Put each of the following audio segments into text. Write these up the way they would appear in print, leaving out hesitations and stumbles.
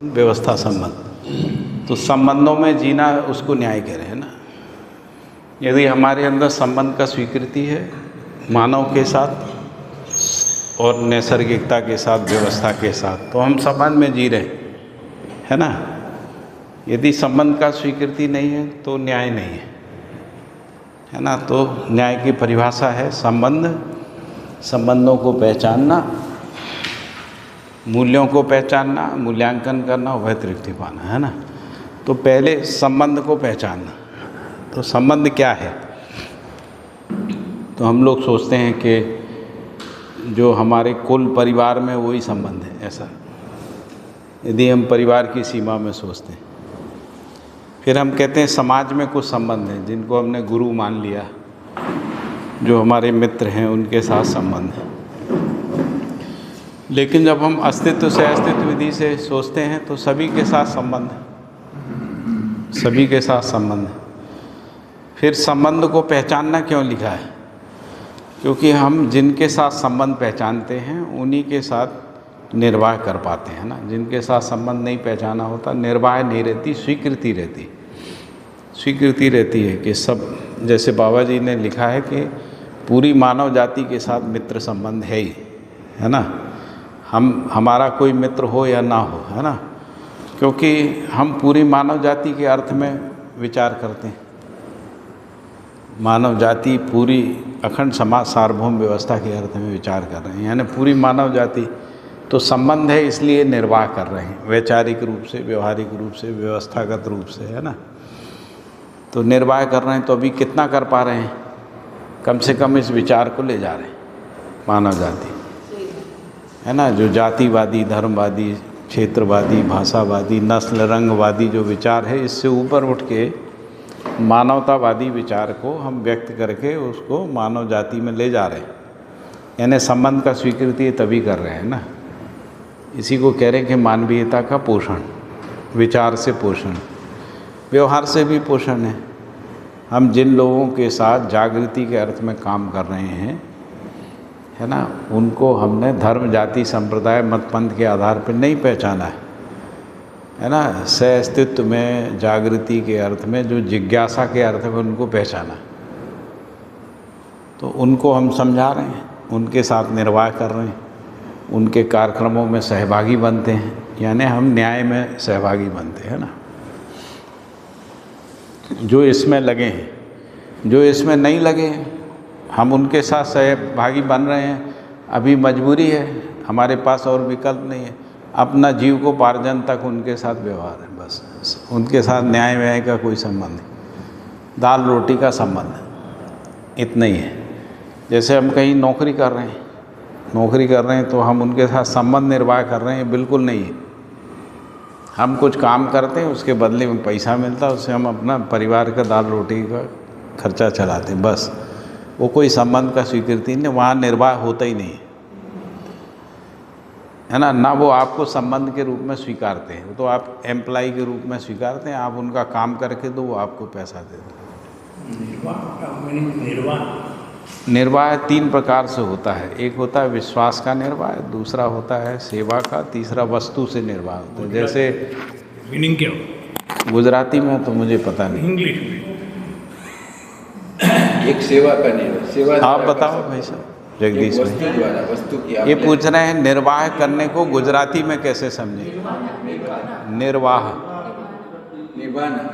व्यवस्था संबंध, तो संबंधों में जीना उसको न्याय कह रहे हैं ना। यदि हमारे अंदर संबंध का स्वीकृति है मानव के साथ और नैसर्गिकता के साथ, व्यवस्था के साथ, तो हम संबंध में जी रहे है ना। यदि संबंध का स्वीकृति नहीं है तो न्याय नहीं है ना। तो न्याय की परिभाषा है संबंध, संबंधों को पहचानना, मूल्यों को पहचानना, मूल्यांकन करना, वह तृप्ति पाना, है ना। तो पहले संबंध को पहचानना। तो संबंध क्या है? तो हम लोग सोचते हैं कि जो हमारे कुल परिवार में वही संबंध है, ऐसा यदि हम परिवार की सीमा में सोचते हैं। फिर हम कहते हैं समाज में कुछ संबंध हैं जिनको हमने गुरु मान लिया, जो हमारे मित्र हैं उनके साथ संबंध है। लेकिन जब हम अस्तित्व से अस्तित्व विधि से सोचते हैं तो सभी के साथ संबंध है, सभी के साथ संबंध है। फिर संबंध को पहचानना क्यों लिखा है? क्योंकि हम जिनके साथ संबंध पहचानते हैं उन्हीं के साथ निर्वाह कर पाते हैं ना। जिनके साथ संबंध नहीं पहचाना होता, निर्वाह नहीं रहती, स्वीकृति रहती, स्वीकृति रहती है कि सब, जैसे बाबा जी ने लिखा है कि पूरी मानव जाति के साथ मित्र संबंध है ही, है ना। हमारा कोई मित्र हो या ना हो, है ना, क्योंकि हम पूरी मानव जाति के अर्थ में विचार करते हैं। मानव जाति पूरी अखंड समाज सार्वभौम व्यवस्था के अर्थ में विचार कर रहे हैं, यानी पूरी मानव जाति। तो संबंध है इसलिए निर्वाह कर रहे हैं, वैचारिक रूप से, व्यवहारिक रूप से, व्यवस्थागत रूप से, है ना। तो निर्वाह कर रहे हैं, तो अभी कितना कर पा रहे हैं? कम से कम इस विचार को ले जा रहे हैं मानव जाति, है ना। जो जातिवादी, धर्मवादी, क्षेत्रवादी, भाषावादी, नस्ल रंगवादी जो विचार है, इससे ऊपर उठ के मानवतावादी विचार को हम व्यक्त करके उसको मानव जाति में ले जा रहे हैं। यानी संबंध का स्वीकृति तभी कर रहे हैं ना। इसी को कह रहे हैं कि मानवीयता का पोषण, विचार से पोषण, व्यवहार से भी पोषण है। हम जिन लोगों के साथ जागृति के अर्थ में काम कर रहे हैं, है ना, उनको हमने धर्म, जाति, संप्रदाय, मत, पंथ के आधार पर नहीं पहचाना है ना। सह अस्तित्व में, जागृति के अर्थ में, जो जिज्ञासा के अर्थ में उनको पहचाना, तो उनको हम समझा रहे हैं, उनके साथ निर्वाह कर रहे हैं, उनके कार्यक्रमों में सहभागी बनते हैं, यानी हम न्याय में सहभागी बनते हैं ना। जो इसमें लगे हैं, जो इसमें नहीं लगे हैं, हम उनके साथ सहभागी बन रहे हैं। अभी मजबूरी है, हमारे पास और विकल्प नहीं है। अपना जीविकोपार्जन तक उनके साथ व्यवहार है, बस। उनके साथ न्याय व्याय का कोई संबंध नहीं, दाल रोटी का संबंध है, इतना ही है। जैसे हम कहीं नौकरी कर रहे हैं, नौकरी कर रहे हैं तो हम उनके साथ संबंध निर्वाह कर रहे हैं, बिल्कुल नहीं है। हम कुछ काम करते हैं, उसके बदले में पैसा मिलता है, उससे हम अपना परिवार का दाल रोटी का खर्चा चलाते हैं, बस। वो कोई संबंध का स्वीकृति नहीं, वहाँ निर्वाह होता ही नहीं है ना। ना वो आपको संबंध के रूप में स्वीकारते हैं, तो आप एम्प्लॉय के रूप में स्वीकारते हैं। आप उनका काम करके दो, वो आपको पैसा दे दो। निर्वाह 3 प्रकार से होता है। एक होता है विश्वास का निर्वाह, दूसरा होता है सेवा का, तीसरा वस्तु से निर्वाह होता है। जैसे मीनिंग क्या हो? गुजराती में तो मुझे पता नहीं, इंग्लिश में एक सेवा का निर्वाह, सेवा आप बताओ भाई साहब, जगदीश वस्तु भाई। द्वारा, वस्तु की ये पूछ रहे हैं निर्वाह करने को गुजराती में कैसे समझे? निर्वाह, નિભાના,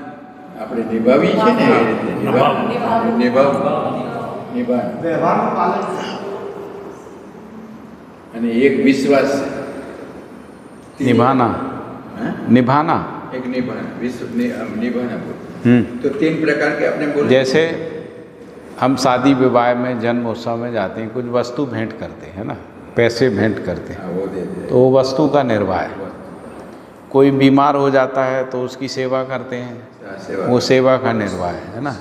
આપણે નિભાવી છે ને એ રીતે નિભાવ અને એક વિશ્વાસ છે, निभाना, हाँ? निभाना। एक निभाना, निभाना बोल। तो 3 प्रकार के आपने बोले। जैसे हम शादी विवाह में, जन्म उत्सव में जाते हैं, कुछ वस्तु भेंट करते हैं ना, पैसे भेंट करते हैं, हाँ, वो दे दे। तो वो वस्तु का निर्वाह है। कोई बीमार हो जाता है तो उसकी सेवा करते हैं, सेवा, वो सेवा का निर्वाह है ना।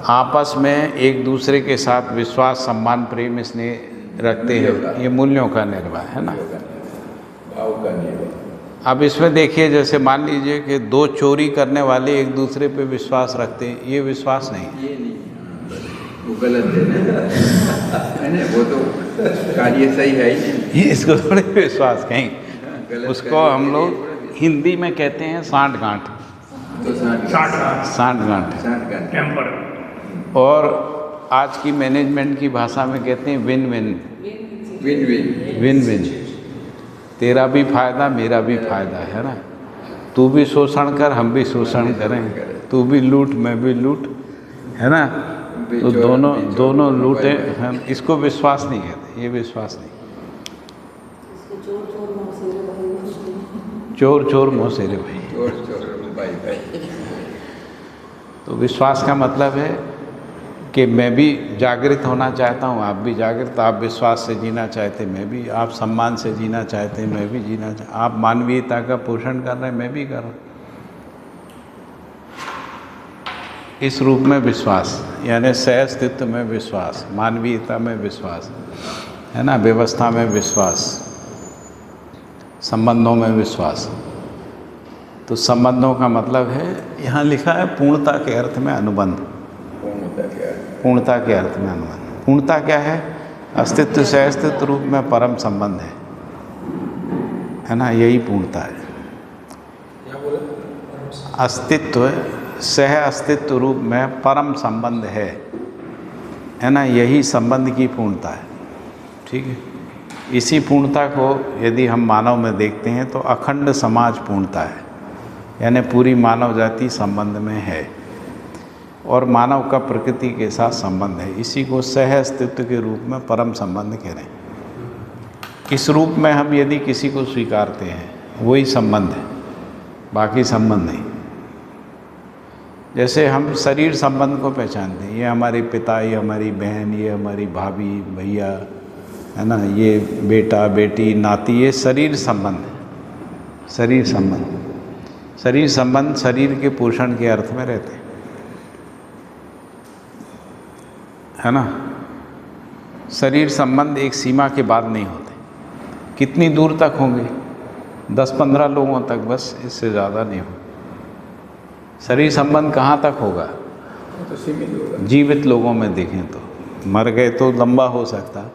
आपस में एक दूसरे के साथ विश्वास, सम्मान, प्रेम, स्नेह रखते हैं, ये मूल्यों का निर्वाह है ना। भाव का निर्वाह। अब इसमें देखिए, जैसे मान लीजिए कि 2 चोरी करने वाले एक दूसरे पे विश्वास रखते हैं, ये विश्वास नहीं है, ये नहीं, वो गलत है ना, वो तो कार्य सही है ही नहीं, ये इसको थोड़े विश्वास कहीं। गलत उसको हम लोग हिंदी में कहते हैं सांठगांठ, तो सांठगांठ। टेम्पर। और आज की मैनेजमेंट की भाषा में कहते हैं win win, win win. Win win. तेरा भी फायदा मेरा भी फायदा, है ना। तू भी शोषण कर हम भी शोषण करें, तू भी लूट मैं भी लूट, है ना। तो दोनों लूटे। हम इसको विश्वास नहीं कहते, ये विश्वास नहीं। चोर चोर मौसेरे भाई। चोर चोर भाई भाई। तो विश्वास का मतलब है कि मैं भी जागृत होना चाहता हूँ, आप भी जागृत। आप विश्वास से जीना चाहते मैं भी, आप सम्मान से जीना चाहते मैं भी जीना चाहता, आप मानवीयता का पोषण कर रहे हैं मैं भी कर रहा हूँ। इस रूप में विश्वास, यानी सह अस्तित्व में विश्वास, मानवीयता में विश्वास, है ना, व्यवस्था में विश्वास, संबंधों में विश्वास। तो संबंधों का मतलब है, यहाँ लिखा है पूर्णता के अर्थ में अनुबंध। पूर्णता के अर्थ में अनुबंध। पूर्णता क्या है? अस्तित्व से अस्तित्व रूप में परम संबंध है ना, यही पूर्णता है। अस्तित्व सह अस्तित्व रूप में परम संबंध है ना, यही संबंध की पूर्णता है। ठीक है। इसी पूर्णता को यदि हम मानव में देखते हैं तो अखंड समाज पूर्णता है, यानी पूरी मानव जाति संबंध में है और मानव का प्रकृति के साथ संबंध है। इसी को सह अस्तित्व के रूप में परम संबंध कह रहे हैं। इस रूप में हम यदि किसी को स्वीकारते हैं वही संबंध है, बाकी संबंध नहीं। जैसे हम शरीर संबंध को पहचानते हैं, ये हमारे पिता, ये हमारी बहन, ये हमारी भाभी भैया, है ना, ये बेटा बेटी नाती, ये शरीर संबंध है। शरीर संबंध, शरीर संबंध शरीर के पोषण के अर्थ में रहते हैं, है ना। शरीर संबंध एक सीमा के बाद नहीं होते। कितनी दूर तक होंगे? 10-15 लोगों तक, बस, इससे ज़्यादा नहीं हो। शरीर संबंध कहाँ तक होगा? तो सीमित होगा। जीवित लोगों में देखें तो, मर गए तो लंबा हो सकता।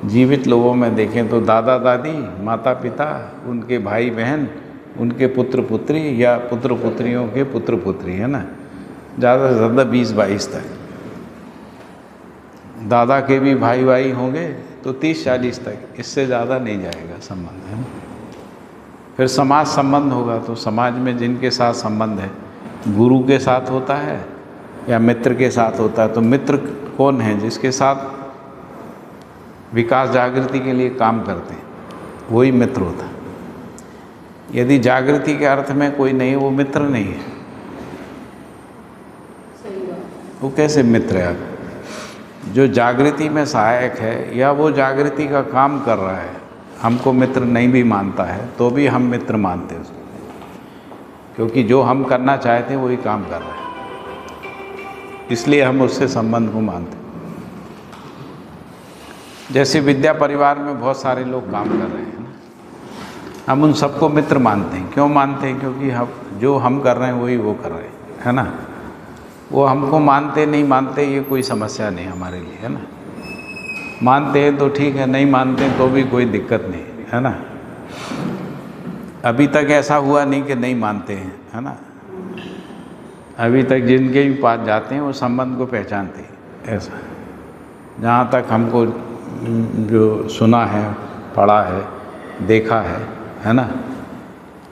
जीवित लोगों में देखें तो दादा दादी, माता पिता, उनके भाई बहन, उनके पुत्र पुत्री या पुत्र पुत्रियों के पुत्र पुत्री, है ना, ज़्यादा से ज़्यादा 20-22 तक। दादा के भी भाई भाई होंगे तो 30-40 तक, इससे ज़्यादा नहीं जाएगा संबंध, है ना। फिर समाज संबंध होगा तो समाज में जिनके साथ संबंध है, गुरु के साथ होता है या मित्र के साथ होता है। तो मित्र कौन है? जिसके साथ विकास जागृति के लिए काम करते हैं, वही मित्र होता है। यदि जागृति के अर्थ में कोई नहीं, वो मित्र नहीं है। वो कैसे मित्र है? जो जागृति में सहायक है या वो जागृति का काम कर रहा है, हमको मित्र नहीं भी मानता है तो भी हम मित्र मानते हैं उसको, क्योंकि जो हम करना चाहते हैं वही काम कर रहा है, इसलिए हम उससे संबंध को मानते हैं। जैसे विद्या परिवार में बहुत सारे लोग काम कर रहे हैं ना, हम उन सबको मित्र मानते हैं। क्यों मानते हैं? क्योंकि हम जो हम कर रहे हैं वही वो कर रहे हैं, है ना। वो हमको मानते नहीं मानते ये कोई समस्या नहीं हमारे लिए, है ना। मानते हैं तो ठीक है, नहीं मानते तो भी कोई दिक्कत नहीं, है ना। अभी तक ऐसा हुआ नहीं कि नहीं मानते हैं, है ना। अभी तक जिनके भी पास जाते हैं वो संबंध को पहचानते हैं। ऐसा जहाँ तक हमको जो सुना है, पढ़ा है, देखा है ना।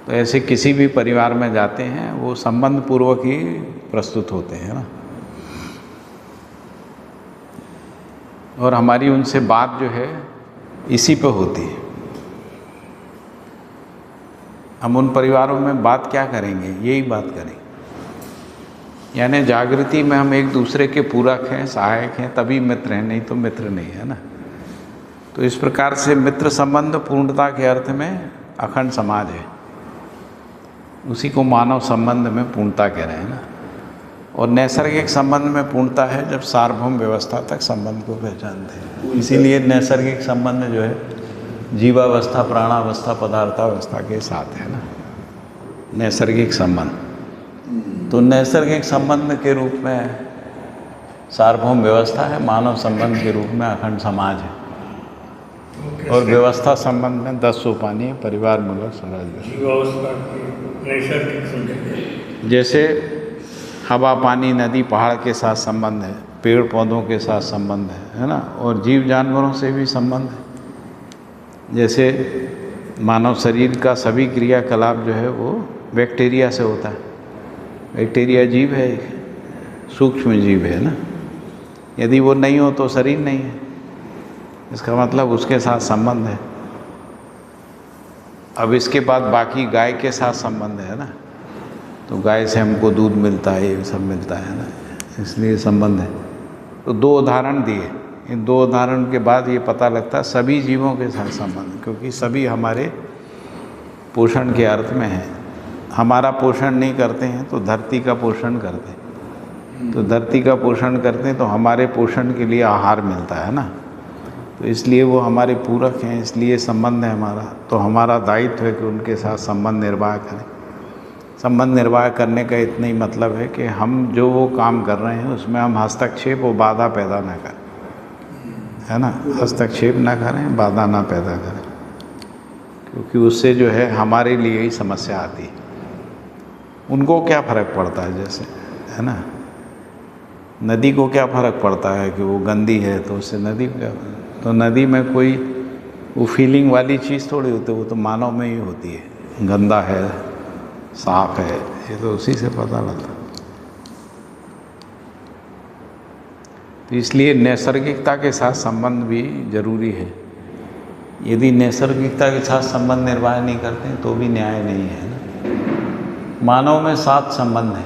तो ऐसे किसी भी परिवार में जाते हैं वो संबंध पूर्वक ही प्रस्तुत होते हैं ना। और हमारी उनसे बात जो है इसी पे होती है। हम उन परिवारों में बात क्या करेंगे? यही बात करेंगे। यानी जागृति में हम एक दूसरे के पूरक हैं, सहायक हैं, तभी मित्र हैं, नहीं तो मित्र नहीं, है ना। तो इस प्रकार से मित्र संबंध पूर्णता के अर्थ में अखंड समाज है, उसी को मानव संबंध में पूर्णता कह रहे हैं ना। और नैसर्गिक संबंध में पूर्णता है जब सार्वभौम व्यवस्था तक संबंध को पहचानते हैं। इसीलिए नैसर्गिक संबंध जो है जीवावस्था, प्राणावस्था, पदार्थावस्था के साथ है ना, नैसर्गिक संबंध। तो नैसर्गिक संबंध के रूप में सार्वभौम व्यवस्था है, मानव संबंध के रूप में अखंड समाज है। और व्यवस्था संबंध में 10 सोपानी है, परिवार मूलक समाज व्यवस्था। जीवावस्था की नैसर्गिक समझेंगे। जैसे हवा, पानी, नदी, पहाड़ के साथ संबंध है, पेड़ पौधों के साथ संबंध है ना, और जीव जानवरों से भी संबंध है। जैसे मानव शरीर का सभी क्रियाकलाप जो है वो बैक्टीरिया से होता है। बैक्टीरिया जीव है, सूक्ष्म जीव है ना, यदि वो नहीं हो तो शरीर नहीं है, इसका मतलब उसके साथ संबंध है। अब इसके बाद बाकी गाय के साथ संबंध है ना, तो गाय से हमको दूध मिलता है, ये सब मिलता है ना, इसलिए संबंध है। तो 2 उदाहरण दिए, इन 2 उदाहरण के बाद ये पता लगता है सभी जीवों के साथ संबंध, क्योंकि सभी हमारे पोषण के अर्थ में हैं। हमारा पोषण नहीं करते हैं तो धरती का पोषण करते हैं, तो धरती का पोषण करते हैं तो हमारे पोषण के लिए आहार मिलता है ना, तो इसलिए वो हमारे पूरक हैं, इसलिए संबंध है हमारा। तो हमारा दायित्व है कि उनके साथ संबंध निर्वाह करें। संबंध निर्वाह करने का इतना ही मतलब है कि हम जो वो काम कर रहे हैं उसमें हम हस्तक्षेप और बाधा पैदा ना करें, है ना, हस्तक्षेप ना करें, बाधा ना पैदा करें, क्योंकि उससे जो है हमारे लिए ही समस्या आती है। उनको क्या फ़र्क पड़ता है, जैसे है ना, नदी को क्या फ़र्क पड़ता है कि वो गंदी है, तो उससे नदी को क्या, तो नदी में कोई वो फीलिंग वाली चीज़ थोड़ी होती है, वो तो मानव में ही होती है, गंदा है साफ है, ये तो उसी से पता लगता। तो इसलिए नैसर्गिकता के साथ संबंध भी जरूरी है। यदि नैसर्गिकता के साथ संबंध निर्वाह नहीं करते हैं तो भी न्याय नहीं है ना। मानव में 7 संबंध है,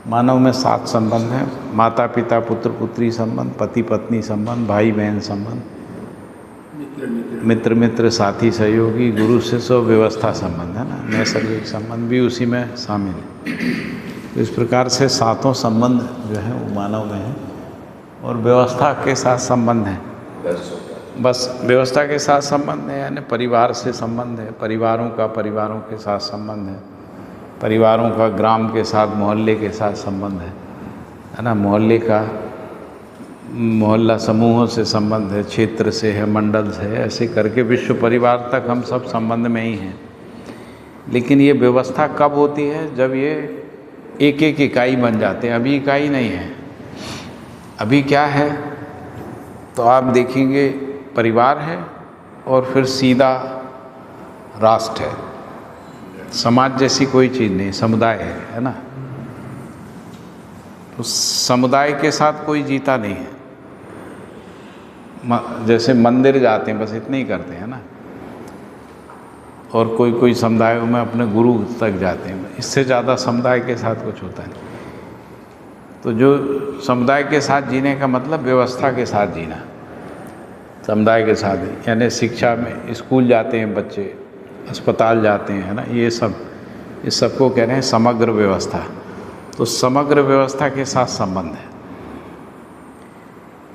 मानव में 7 संबंध हैं। माता पिता पुत्र पुत्री संबंध, पति पत्नी संबंध, भाई बहन संबंध, मित्र मित्र साथी सहयोगी, गुरु शिष्य और व्यवस्था संबंध, है ना। नैसर्गिक संबंध भी उसी में शामिल है। तो इस प्रकार से 7 संबंध जो है वो मानव में है, और व्यवस्था के साथ संबंध है। बस व्यवस्था के साथ संबंध है, यानी परिवार से संबंध है, परिवारों का परिवारों के साथ संबंध है, परिवारों का ग्राम के साथ, मोहल्ले के साथ संबंध है ना। मोहल्ले का मोहल्ला समूहों से संबंध है, क्षेत्र से है, मंडल से है, ऐसे करके विश्व परिवार तक हम सब संबंध में ही हैं। लेकिन ये व्यवस्था कब होती है, जब ये एक एक इकाई बन जाते हैं। अभी इकाई नहीं है, अभी क्या है, तो आप देखेंगे परिवार है और फिर सीधा राष्ट्र है, समाज जैसी कोई चीज़ नहीं, समुदाय है ना। तो समुदाय के साथ कोई जीता नहीं है। जैसे मंदिर जाते हैं बस इतने ही करते हैं ना, और कोई कोई समुदायों में अपने गुरु तक जाते हैं, इससे ज़्यादा समुदाय के साथ कुछ होता नहीं। तो जो समुदाय के साथ जीने का मतलब व्यवस्था के साथ जीना, समुदाय के साथ ही, यानी शिक्षा में स्कूल जाते हैं बच्चे, अस्पताल जाते हैं, है ना, ये सब, इस सबको कह रहे हैं समग्र व्यवस्था। तो समग्र व्यवस्था के साथ संबंध है।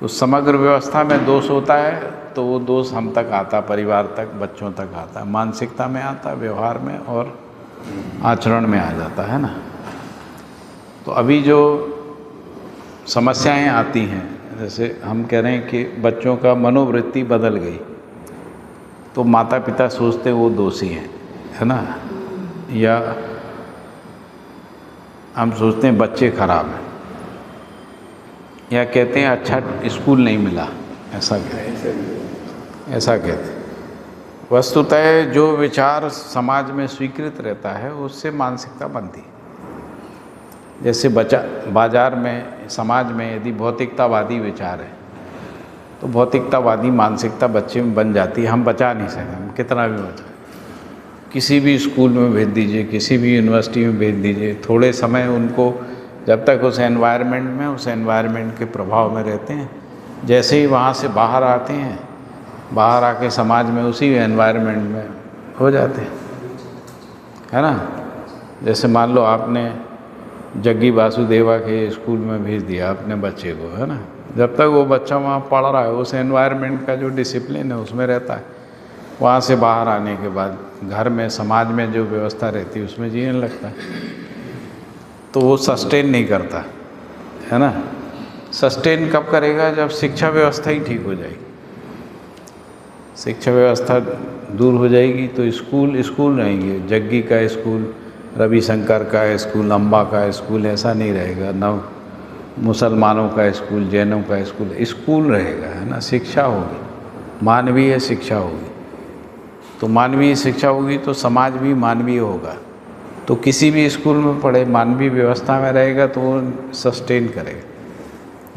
तो समग्र व्यवस्था में दोष होता है तो वो दोष हम तक आता, परिवार तक, बच्चों तक आता, मानसिकता में आता, व्यवहार में और आचरण में आ जाता है ना। तो अभी जो समस्याएं आती हैं, जैसे हम कह रहे हैं कि बच्चों का मनोवृत्ति बदल गई, तो माता पिता सोचते वो दोषी हैं, है ना, या हम सोचते हैं बच्चे खराब हैं, या कहते हैं अच्छा स्कूल नहीं मिला, ऐसा कहते हैं। वस्तुतः जो विचार समाज में स्वीकृत रहता है उससे मानसिकता बनती है। जैसे बाजार में, समाज में यदि भौतिकतावादी विचार है तो भौतिकतावादी मानसिकता बच्चे में बन जाती है। हम बचा नहीं सकते, हम कितना भी बचाएं। किसी भी स्कूल में भेज दीजिए, किसी भी यूनिवर्सिटी में भेज दीजिए, थोड़े समय उनको जब तक उस एनवायरनमेंट में, उस एनवायरनमेंट के प्रभाव में रहते हैं, जैसे ही वहाँ से बाहर आते हैं, बाहर आके समाज में उसी एनवायरनमेंट में हो जाते हैं, है ना। जैसे मान लो आपने जग्गी वासुदेवा के स्कूल में भेज दिया अपने बच्चे को, है ना, जब तक वो बच्चा वहाँ पढ़ रहा है, उस एनवायरनमेंट का जो डिसिप्लिन है उसमें रहता है, वहाँ से बाहर आने के बाद घर में, समाज में जो व्यवस्था रहती है उसमें जीने लगता है, तो वो सस्टेन नहीं करता, है ना। सस्टेन कब करेगा, जब शिक्षा व्यवस्था ही ठीक हो जाएगी। शिक्षा व्यवस्था दूर हो जाएगी तो स्कूल स्कूल रहेंगे। जग्गी का स्कूल, रविशंकर का स्कूल, अम्बा का स्कूल ऐसा नहीं रहेगा। न मुसलमानों का स्कूल, जैनों का स्कूल, स्कूल रहेगा, है ना। शिक्षा होगी, मानवीय शिक्षा होगी। तो मानवीय शिक्षा होगी तो समाज भी मानवीय होगा। तो किसी भी स्कूल में पढ़े मानवीय व्यवस्था में रहेगा तो वो सस्टेन करेगा,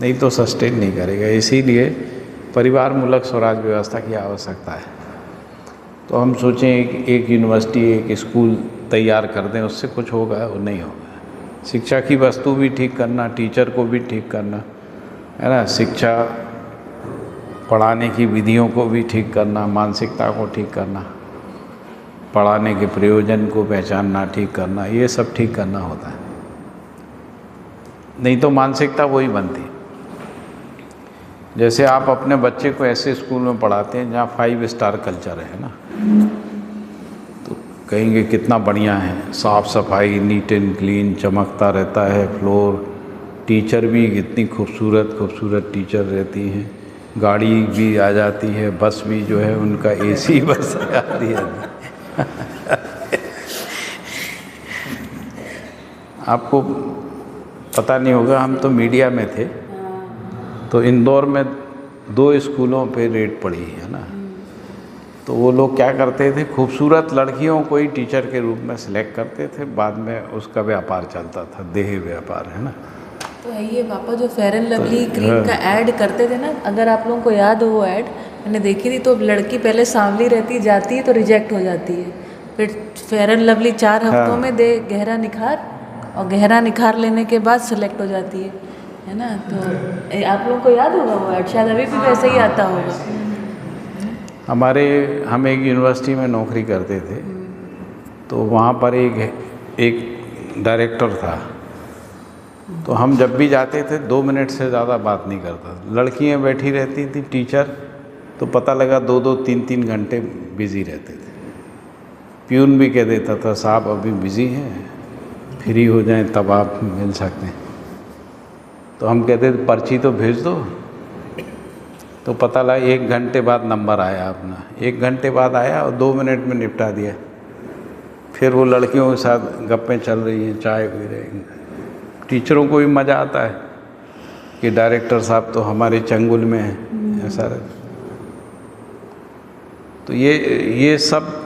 नहीं तो सस्टेन नहीं करेगा। इसीलिए परिवार मूलक स्वराज व्यवस्था की आवश्यकता है। तो हम सोचें कि एक यूनिवर्सिटी, एक स्कूल तैयार कर दें, उससे कुछ होगा? वो नहीं होगा। शिक्षा की वस्तु भी ठीक करना, टीचर को भी ठीक करना, है ना। शिक्षा पढ़ाने की विधियों को भी ठीक करना, मानसिकता को ठीक करना, पढ़ाने के प्रयोजन को पहचानना, ठीक करना, ये सब ठीक करना होता है। नहीं तो मानसिकता वही बनती। जैसे आप अपने बच्चे को ऐसे स्कूल में पढ़ाते हैं जहाँ 5 स्टार कल्चर है ना, तो कहेंगे कितना बढ़िया है, साफ़ सफाई, नीट एंड क्लीन, चमकता रहता है फ्लोर, टीचर भी कितनी खूबसूरत टीचर रहती हैं, गाड़ी भी आ जाती है, बस भी जो है उनका AC बस आती है। आपको पता नहीं होगा, हम तो मीडिया में थे, तो इंदौर में 2 स्कूलों पे रेड पड़ी है ना। तो वो लोग क्या करते थे, खूबसूरत लड़कियों को ही टीचर के रूप में सिलेक्ट करते थे, बाद में उसका व्यापार चलता था, देह व्यापार, है ना। तो है ये पापा जो फेयर एंड लवली क्रीम का ऐड करते थे ना, अगर आप लोगों को याद हो वो ऐड, मैंने देखी थी। तो लड़की पहले सांवली रहती जाती है तो रिजेक्ट हो जाती है, फिर फेयर एंड लवली 4 हफ्तों में दे गहरा निखार, और गहरा निखार लेने के बाद सिलेक्ट हो जाती है ना। तो आप लोगों को याद होगा वो ऐड, शायद अभी भी वैसे ही आता होगा। हम एक यूनिवर्सिटी में नौकरी करते थे, तो वहाँ पर एक डायरेक्टर था। तो हम जब भी जाते थे 2 मिनट से ज़्यादा बात नहीं करता। लड़कियाँ बैठी रहती थी, टीचर तो पता लगा 2-2, 3-3 घंटे बिज़ी रहते थे। प्यून भी कह देता था, साहब अभी बिज़ी हैं, फ्री हो जाएं तब आप मिल सकते हैं। तो हम कहते थे पर्ची तो भेज दो। तो पता लगा 1 घंटे बाद नंबर आया अपना, 1 घंटे बाद आया और 2 मिनट में निपटा दिया। फिर वो लड़कियों के साथ गप्पें चल रही हैं, चाय पी रहे हैं। टीचरों को भी मज़ा आता है कि डायरेक्टर साहब तो हमारे चंगुल में हैं, ऐसा रहता। तो ये सब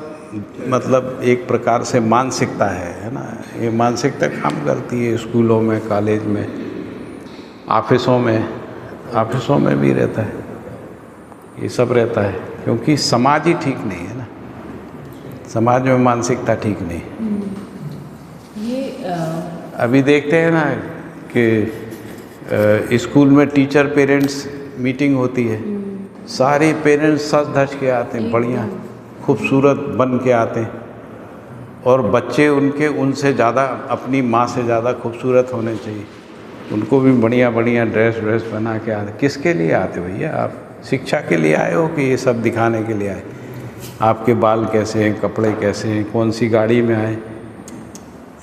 मतलब एक प्रकार से मानसिकता है ना। ये मानसिकता काम करती है स्कूलों में, कॉलेज में, ऑफिसों में भी रहता है, ये सब रहता है। क्योंकि समाज ही ठीक नहीं है ना, समाज में मानसिकता ठीक नहीं। अभी देखते हैं ना कि स्कूल में टीचर पेरेंट्स मीटिंग होती है, सारे पेरेंट्स सज धज के आते हैं, बढ़िया खूबसूरत बन के आते हैं, और बच्चे उनसे ज़्यादा, अपनी माँ से ज़्यादा खूबसूरत होने चाहिए। उनको भी बढ़िया बढ़िया ड्रेस बना के आते। किसके लिए आते भैया? आप शिक्षा के लिए आए हो कि ये सब दिखाने के लिए आए? आपके बाल कैसे हैं, कपड़े कैसे हैं, कौन सी गाड़ी में आए,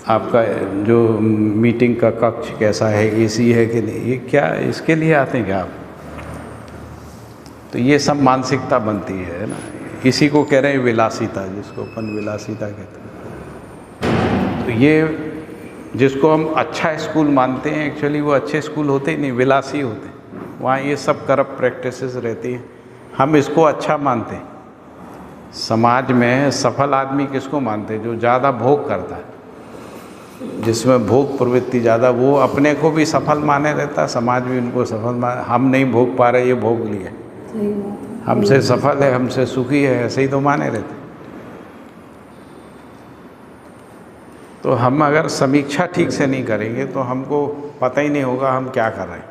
आपका जो मीटिंग का कक्ष कैसा है, AC है कि नहीं, ये क्या इसके लिए आते हैं क्या आप? तो ये सब मानसिकता बनती है ना। इसी को कह रहे हैं विलासिता, जिसको अपन विलासिता कहते हैं। तो ये जिसको हम अच्छा स्कूल मानते हैं, एक्चुअली वो अच्छे स्कूल होते ही नहीं, विलासी होते हैं। वहाँ ये सब करप्ट प्रैक्टिसेस रहती हैं, हम इसको अच्छा मानते हैं। समाज में सफल आदमी किसको मानते हैं? जो ज़्यादा भोग करता है, जिसमें भोग प्रवृत्ति ज़्यादा, वो अपने को भी सफल माने रहता, समाज भी उनको सफल माने। हम नहीं भोग पा रहे, ये भोग लिए, हमसे सफल है, हमसे सुखी है, ऐसे ही तो माने रहते। तो हम अगर समीक्षा ठीक से नहीं करेंगे तो हमको पता ही नहीं होगा हम क्या कर रहे हैं,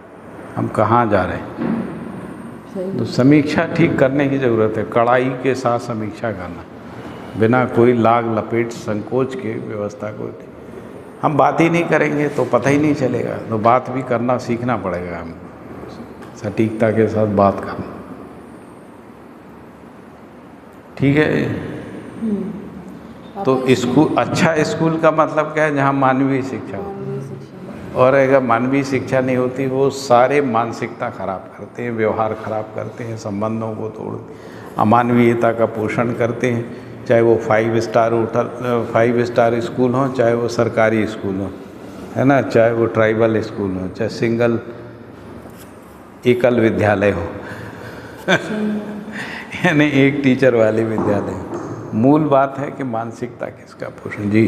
हम कहाँ जा रहे हैं। तो समीक्षा ठीक करने की ज़रूरत है, कड़ाई के साथ समीक्षा करना, बिना कोई लाग लपेट संकोच के व्यवस्था को। हम बात ही नहीं करेंगे तो पता ही नहीं चलेगा। तो बात भी करना सीखना पड़ेगा हमको, सटीकता के साथ बात करना। ठीक है। तो स्कूल, अच्छा स्कूल का मतलब क्या है? जहाँ मानवीय शिक्षा हो। और अगर मानवीय शिक्षा नहीं होती, वो सारे मानसिकता खराब करते हैं, व्यवहार खराब करते हैं, संबंधों को तोड़ते हैं। अमानवीयता का पोषण करते हैं, चाहे वो 5 स्टार होटल 5 स्टार स्कूल हो, चाहे वो सरकारी स्कूल हो, है ना, चाहे वो ट्राइबल स्कूल हो, चाहे सिंगल एकल विद्यालय हो यानी एक टीचर वाले विद्यालय हो। मूल बात है कि मानसिकता किसका पोषण। जी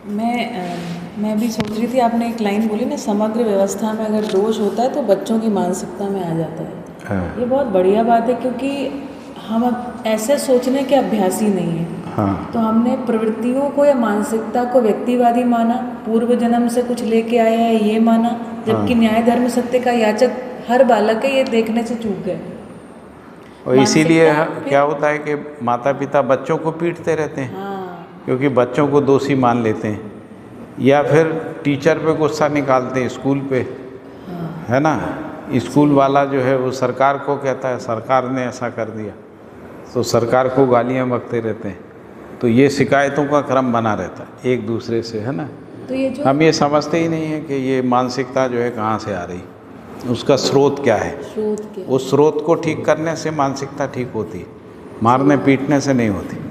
मैं भी सोच रही थी, आपने एक लाइन बोली ना, समग्र व्यवस्था में अगर दोष होता है तो बच्चों की मानसिकता में आ जाता है। हाँ। ये बहुत बढ़िया बात है, क्योंकि हम अब ऐसे सोचने के अभ्यासी नहीं है। हाँ। तो हमने प्रवृत्तियों को या मानसिकता को व्यक्तिवादी माना, पूर्व जन्म से कुछ लेके आए हैं ये माना, जबकि न्याय धर्म सत्य का याचक हर बालक है, ये देखने से चूक गए। और इसीलिए क्या होता है कि माता पिता बच्चों को पीटते रहते हैं। हाँ। क्योंकि बच्चों को दोषी मान लेते हैं, या फिर टीचर पे गुस्सा निकालते हैं स्कूल पे। हाँ। है ना, स्कूल वाला जो है वो सरकार को कहता है सरकार ने ऐसा कर दिया, तो सरकार को गालियाँ बकते रहते हैं। तो ये शिकायतों का क्रम बना रहता है एक दूसरे से, है ना। तो ये जो हम ये समझते ही नहीं है कि ये मानसिकता जो है कहाँ से आ रही, उसका स्रोत क्या है। स्रोत क्या है? उस स्रोत को ठीक करने से मानसिकता ठीक होती है, मारने पीटने से नहीं होती।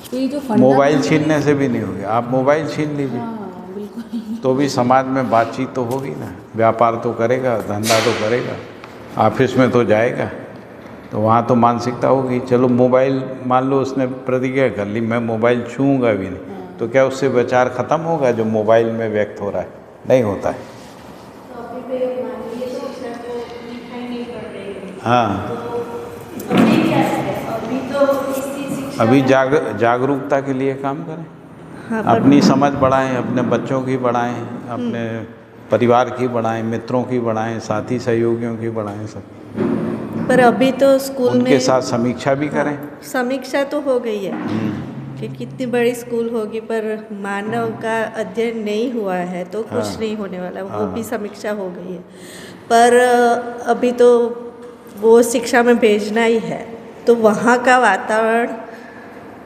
तो ये जो मोबाइल छीनने से भी नहीं होगी। आप मोबाइल छीन लीजिए, हाँ बिल्कुल, तो भी समाज में बातचीत तो होगी ना, व्यापार तो करेगा, धंधा तो करेगा, ऑफिस में तो जाएगा, तो वहाँ तो मानसिकता होगी। चलो मोबाइल मान लो उसने प्रतिज्ञा कर ली मैं मोबाइल छूँगा भी नहीं, तो क्या उससे विचार ख़त्म होगा जो मोबाइल में व्यक्त हो रहा है? नहीं होता है। हाँ, अभी जागरूकता के लिए काम करें। हाँ, अपनी समझ बढ़ाएं, अपने बच्चों की बढ़ाएं, अपने परिवार की बढ़ाएं, मित्रों की बढ़ाएं, साथी सहयोगियों की बढ़ाएं, सब। पर अभी तो स्कूल में उनके साथ समीक्षा भी करें। समीक्षा तो हो गई है कि कितनी बड़ी स्कूल होगी, पर मानव का अध्ययन नहीं हुआ है तो कुछ नहीं होने वाला। वो भी समीक्षा हो गई है, पर अभी तो वो शिक्षा में भेजना ही है, तो वहाँ का वातावरण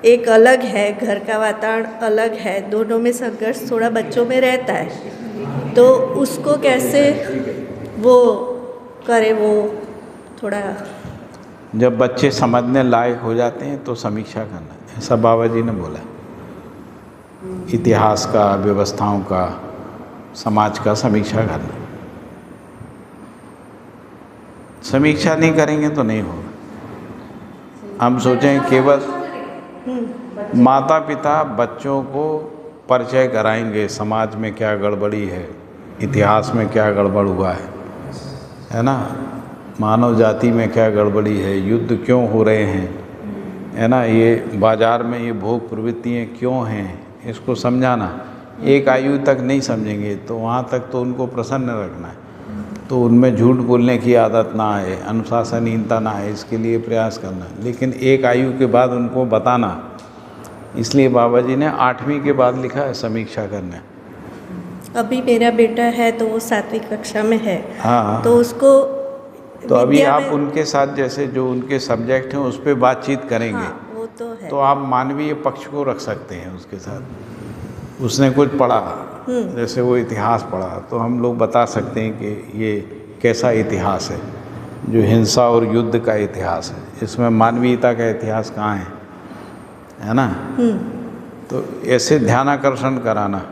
एक अलग है, घर का वातावरण अलग है, दोनों में संघर्ष थोड़ा बच्चों में रहता है। तो उसको कैसे वो करे, वो थोड़ा जब बच्चे समझने लायक हो जाते हैं तो समीक्षा करना, ऐसा बाबा जी ने बोला। इतिहास का, व्यवस्थाओं का, समाज का समीक्षा करना। समीक्षा नहीं करेंगे तो नहीं होगा। हम सोचें केवल माता पिता बच्चों को परिचय कराएंगे, समाज में क्या गड़बड़ी है, इतिहास में क्या गड़बड़ हुआ है ना, मानव जाति में क्या गड़बड़ी है, युद्ध क्यों हो रहे हैं, है ना, ये बाज़ार में ये भोग प्रवृत्तियाँ क्यों हैं, इसको समझाना। एक आयु तक नहीं समझेंगे तो वहाँ तक तो उनको प्रसन्न रखना है, तो उनमें झूठ बोलने की आदत ना आए, अनुशासनहीनता ना आए, इसके लिए प्रयास करना। लेकिन एक आयु के बाद उनको बताना, इसलिए बाबा जी ने 8वीं के बाद लिखा है समीक्षा करना। अभी मेरा बेटा है तो वो 7वीं कक्षा में है। हाँ, तो उसको तो अभी आप उनके साथ जैसे जो उनके सब्जेक्ट हैं उस पर बातचीत करेंगे। हाँ, वो तो है। तो आप मानवीय पक्ष को रख सकते हैं उसके साथ। उसने कुछ पढ़ा, जैसे वो इतिहास पढ़ा, तो हम लोग बता सकते हैं कि ये कैसा इतिहास है, जो हिंसा और युद्ध का इतिहास है, इसमें मानवीयता का इतिहास कहाँ है ना। तो ऐसे ध्यानाकर्षण कराना,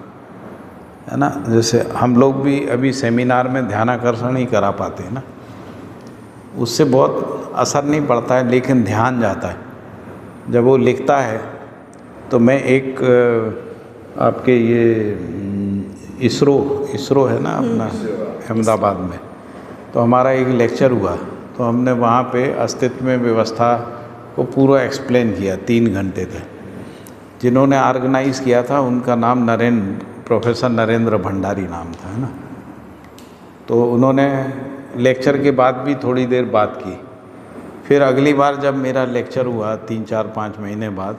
है ना। जैसे हम लोग भी अभी सेमिनार में ध्यानाकर्षण ही करा पाते हैं ना, उससे बहुत असर नहीं पड़ता है, लेकिन ध्यान जाता है। जब वो लिखता है तो मैं एक आपके ये इसरो है ना अपना अहमदाबाद में, तो हमारा एक लेक्चर हुआ, तो हमने वहाँ पे अस्तित्व में व्यवस्था को पूरा एक्सप्लेन किया 3 घंटे तक। जिन्होंने ऑर्गेनाइज़ किया था उनका नाम प्रोफेसर नरेंद्र भंडारी नाम था, है ना। तो उन्होंने लेक्चर के बाद भी थोड़ी देर बात की। फिर अगली बार जब मेरा लेक्चर हुआ 3, 4, 5 महीने बाद,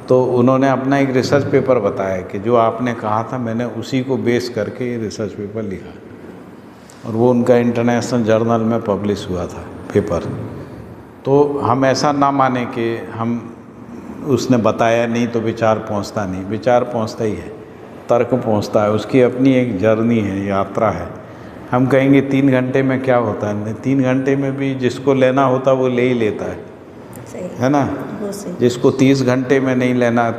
तो उन्होंने अपना एक रिसर्च पेपर बताया कि जो आपने कहा था मैंने उसी को बेस करके ये रिसर्च पेपर लिखा, और वो उनका इंटरनेशनल जर्नल में पब्लिश हुआ था पेपर। तो हम ऐसा ना माने कि हम उसने बताया नहीं तो विचार पहुंचता नहीं, विचार पहुंचता ही है, तर्क पहुंचता है, उसकी अपनी एक जर्नी है, यात्रा है। हम कहेंगे 3 घंटे में क्या होता है, 3 घंटे में भी जिसको लेना होता वो ले ही लेता है, सही है ना। वो सही। जिसको 30 घंटे में नहीं लेना,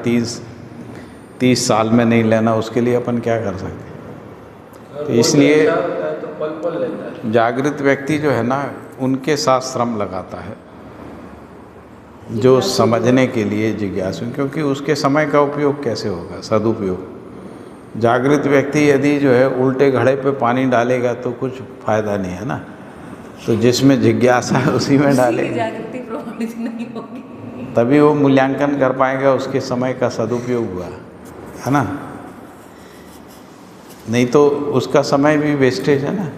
30 साल में नहीं लेना, उसके लिए अपन क्या कर सकते हैं। तो इसलिए तो पल पल लेता है। जागृत व्यक्ति जो है ना, उनके साथ श्रम लगाता है, जो समझने के लिए जिज्ञासु, क्योंकि उसके समय का उपयोग कैसे होगा, सदुपयोग। जागृत व्यक्ति यदि जो है उल्टे घड़े पे पानी डालेगा तो कुछ फायदा नहीं है ना। तो जिसमें जिज्ञासा है उसी में डालेगा, जागृति प्रभावित नहीं होगी। तभी वो मूल्यांकन कर पाएगा उसके समय का सदुपयोग हुआ, है ना। नहीं तो उसका समय भी वेस्टेज है ना।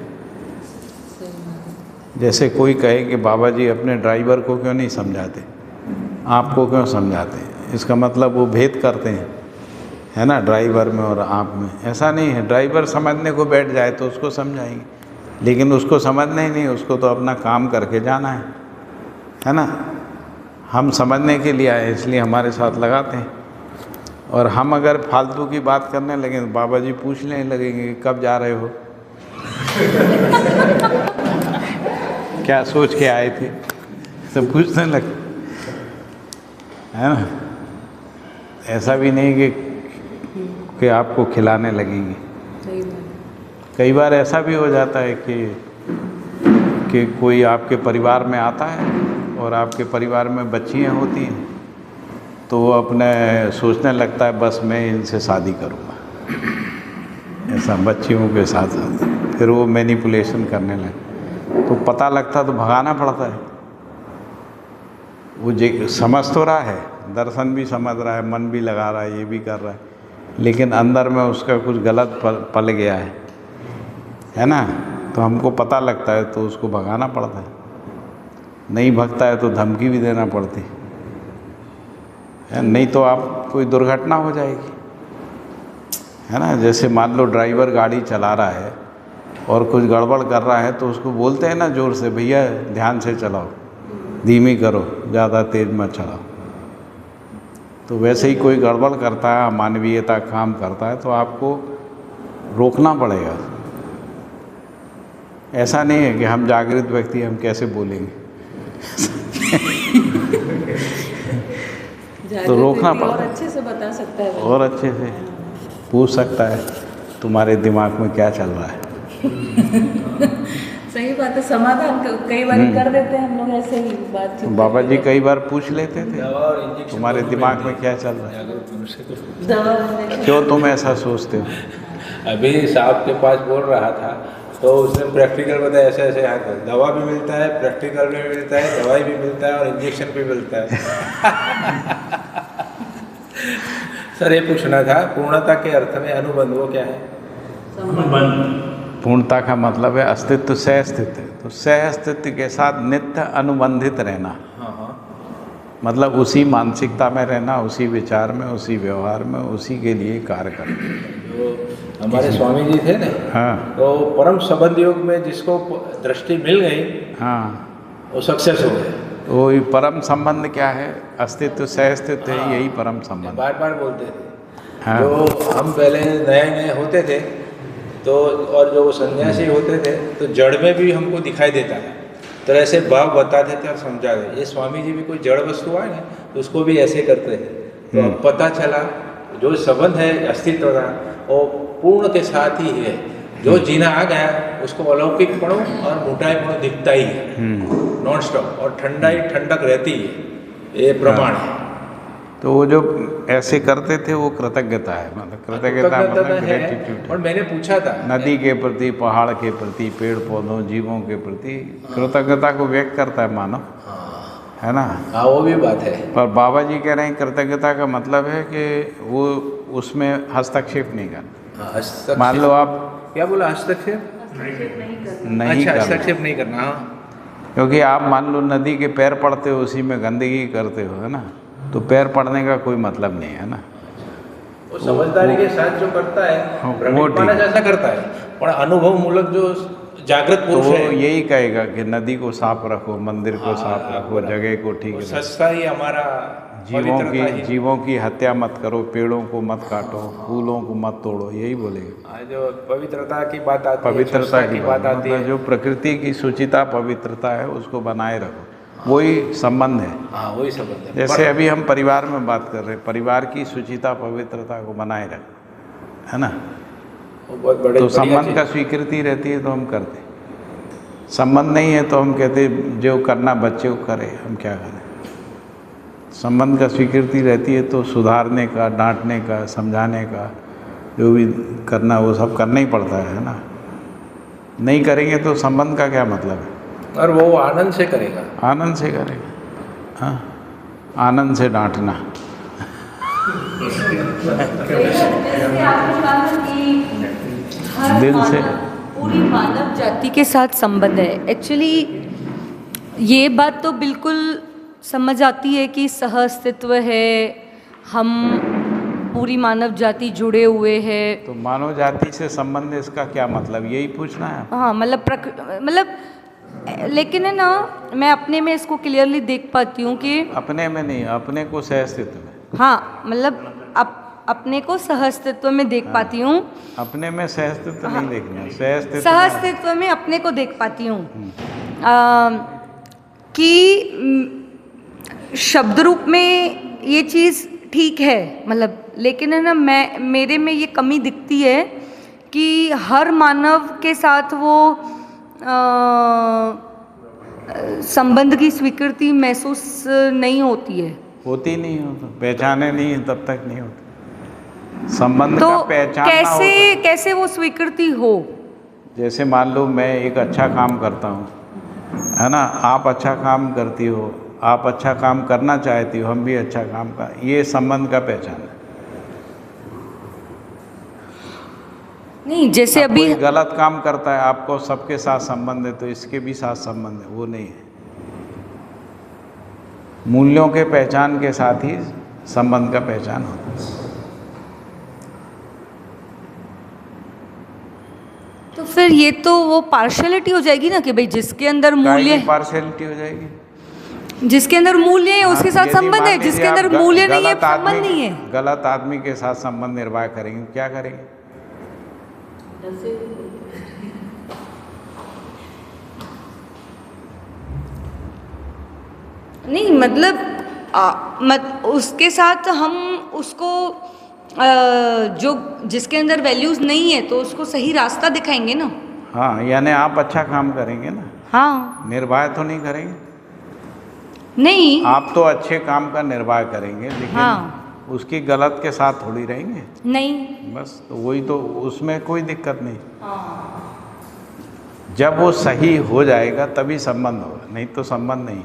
जैसे कोई कहे कि बाबा जी अपने ड्राइवर को क्यों नहीं समझाते, आपको क्यों समझाते हैं, इसका मतलब वो भेद करते हैं, है ना, ड्राइवर में और आप में। ऐसा नहीं है, ड्राइवर समझने को बैठ जाए तो उसको समझाएंगे, लेकिन उसको समझना ही नहीं, उसको तो अपना काम करके जाना है ना। हम समझने के लिए आए, इसलिए हमारे साथ लगाते हैं। और हम अगर फालतू की बात करने लगे तो बाबा जी पूछने लगेंगे कि कब जा रहे हो क्या सोच के आए थे, सब पूछने लगते, है ना। ऐसा भी नहीं कि आपको खिलाने लगेंगी। सही बात। कई बार ऐसा भी हो जाता है कि कोई आपके परिवार में आता है और आपके परिवार में बच्चियाँ होती हैं, तो वो अपने सोचने लगता है बस मैं इनसे शादी करूँगा, ऐसा बच्चियों के साथ साथ फिर वो मैनिपुलेशन करने लगे। तो पता लगता तो भगाना पड़ता है। वो समझ तो रहा है, दर्शन भी समझ रहा है, मन भी लगा रहा है, ये भी कर रहा है, लेकिन अंदर में उसका कुछ गलत पल गया है ना। तो हमको पता लगता है तो उसको भगाना पड़ता है। नहीं भगता है तो धमकी भी देना पड़ती है, नहीं तो आप कोई दुर्घटना हो जाएगी, है ना। जैसे मान लो ड्राइवर गाड़ी चला रहा है और कुछ गड़बड़ कर रहा है तो उसको बोलते हैं ना जोर से, भैया ध्यान से चलाओ, धीमी करो, ज़्यादा तेज मत चलाओ। तो वैसे ही कोई गड़बड़ करता है, अमानवीयता काम करता है, तो आपको रोकना पड़ेगा। ऐसा नहीं है कि हम जागृत व्यक्ति हम कैसे बोलेंगे तो रोकना और पड़ता है। अच्छे से बता सकता है वो। और अच्छे से पूछ सकता है तुम्हारे दिमाग में क्या चल रहा है। सही बात है, समाधान कई बार कर देते हैं हम लोग ऐसे ही बातचीत। बाबा जी कई बार पूछ लेते थे तुम्हारे दिमाग में क्या चल रहा है, दवा क्यों तुम ऐसा सोचते हो। अभी साहब के पास बोल रहा था तो उसने प्रैक्टिकल बताया, ऐसे ऐसे हाथ में दवा भी मिलता है, प्रैक्टिकल भी मिलता है, दवाई भी मिलता है और इंजेक्शन भी मिलता है। सर ये पूछना था, पूर्णता के अर्थ में अनुबंध वो क्या है? पूर्णता का मतलब है अस्तित्व सह अस्तित्व, तो सह अस्तित्व के साथ नित्य अनुबंधित रहना। मतलब उसी मानसिकता में रहना, उसी विचार में, उसी व्यवहार में, उसी के लिए कार्य करना। जो हमारे स्वामी जी थे ना, हाँ तो परम संबंध योग में जिसको दृष्टि मिल गई हाँ, वो सक्सेस हो गया। वो ये परम संबंध क्या है, अस्तित्व सह अस्तित्व है, यही परम संबंध। बार बार बोलते थे। हाँ। जो हम पहले नए नए होते थे तो, और जो सन्यासी होते थे तो जड़ में भी हमको दिखाई देता है, तो ऐसे भाव बताते थे और समझाते। ये स्वामी जी भी कोई जड़ वस्तु आए ना तो उसको भी ऐसे करते हैं। तो अब पता चला जो संबंध है अस्तित्व का वो पूर्ण के साथ ही है। जो जीना आ गया उसको अलौकिक पढ़ो और मोटाई पढ़ो दिखता ही है नॉन स्टॉप, और ठंडाई ठंडक रहती है, ये प्रमाण है। तो वो जो ऐसे करते थे वो कृतज्ञता है, मतलब कृतज्ञता मतलब है। ग्रेटिट्यूड। और मैंने पूछा था नदी के प्रति, पहाड़ के प्रति, पेड़ पौधों, जीवों के प्रति कृतज्ञता को व्यक्त करता है मानव, है ना। हाँ वो भी बात है। पर बाबा जी कह रहे हैं कृतज्ञता का मतलब है कि वो उसमें हस्तक्षेप नहीं करना। हस्तक्षेप मान लो आप क्या बोला? हस्तक्षेप नहीं अच्छा, करना, हस्तक्षेप नहीं करना। हाँ क्योंकि आप मान लो नदी के पैर पड़ते हो, उसी में गंदगी करते हो, है ना, तो पैर पड़ने का कोई मतलब नहीं है ना। वो समझदारी के साथ जो करता है वो ब्रह्मिक मानस ऐसा करता है, पर अनुभव मूलक जो जागृत तो पुरुष वो है यही कहेगा कि नदी को साफ रखो, मंदिर को साफ रखो, जगह को ठीक वो रखो, सस्ता ही हमारा पवित्रता ही। जीवों की हत्या मत करो, पेड़ों को मत काटो, फूलों को मत तोड़ो, यही बोलेगा। जो पवित्रता की बात आती है, पवित्रता स्वच्छता की बात आती मतलब है, जो प्रकृति की शुचिता पवित्रता है उसको बनाए रखो। वही संबंध है। हाँ वही संबंध है। जैसे अभी हम परिवार में बात कर रहे हैं, परिवार की शुचिता पवित्रता को बनाए रख, है ना। वो बहुत बड़े तो बढ़िया संबंध चीज़। का स्वीकृति रहती है तो हम करते, संबंध नहीं है तो हम कहते जो करना बच्चे को करे, हम क्या करें। संबंध का स्वीकृति रहती है तो सुधारने का, डांटने का, समझाने का, जो भी करना वो सब करना ही पड़ता है ना। नहीं करेंगे तो संबंध का क्या मतलब है। और वो आनंद से करेगा। आनंद से करेगा, हाँ, आनंद से डांटना। दिल से पूरी मानव जाति के साथ संबंध है। एक्चुअली ये बात तो बिल्कुल समझ आती है कि सह अस्तित्व है, हम पूरी मानव जाति जुड़े हुए हैं। तो मानव जाति से संबंध, इसका क्या मतलब, यही पूछना है। हाँ मतलब लेकिन है ना, मैं अपने में इसको क्लियरली देख पाती हूँ कि अपने में नहीं, अपने को सह अस्तित्व में। हाँ मतलब अपने को सह अस्तित्व में देख पाती हूँ। अपने में सह अस्तित्व नहीं देखना, सह अस्तित्व सह अस्तित्व में अपने को देख पाती हूँ कि शब्द रूप में ये चीज़ ठीक है, मतलब लेकिन है ना, मेरे में ये कमी दिखती है कि हर मानव के साथ वो संबंध की स्वीकृति महसूस नहीं होती है। होती नहीं हो तो पहचाने नहीं तब तक नहीं होती। संबंध तो का पहचानना हो तो, कैसे वो स्वीकृति हो। जैसे मान लो मैं एक अच्छा काम करता हूँ, है ना, आप अच्छा काम करती हो, आप अच्छा काम करना चाहती हो, हम भी अच्छा काम कर, ये संबंध का पहचान है। नहीं जैसे अब अभी कोई गलत काम करता है, आपको सबके साथ संबंध है तो इसके भी साथ संबंध है, वो नहीं है। मूल्यों के पहचान के साथ ही संबंध का पहचान होता है। तो फिर ये तो वो पार्शलिटी हो जाएगी ना कि भाई जिसके अंदर मूल्य, पार्शियलिटी हो जाएगी, जिसके अंदर मूल्य है उसके साथ यदि संबंध मान है, लीजिए जिसके आप अंदर मूल्य नहीं है गलत संबंध आदमी- नहीं है। गलत आदमी के साथ संबंध निर्वाह करेंगे, क्या करेंगे। नहीं मतलब उसके साथ हम उसको जो जिसके अंदर वैल्यूज नहीं है तो उसको सही रास्ता दिखाएंगे ना। हाँ, यानी आप अच्छा काम करेंगे ना, हाँ निर्वाह तो नहीं करेंगे। नहीं आप तो अच्छे काम का निर्वाह करेंगे, लेकिन हाँ। उसकी गलत के साथ थोड़ी रहेंगे। नहीं बस तो वही तो, उसमें कोई दिक्कत नहीं। जब वो सही हो जाएगा तभी संबंध होगा, नहीं तो संबंध नहीं।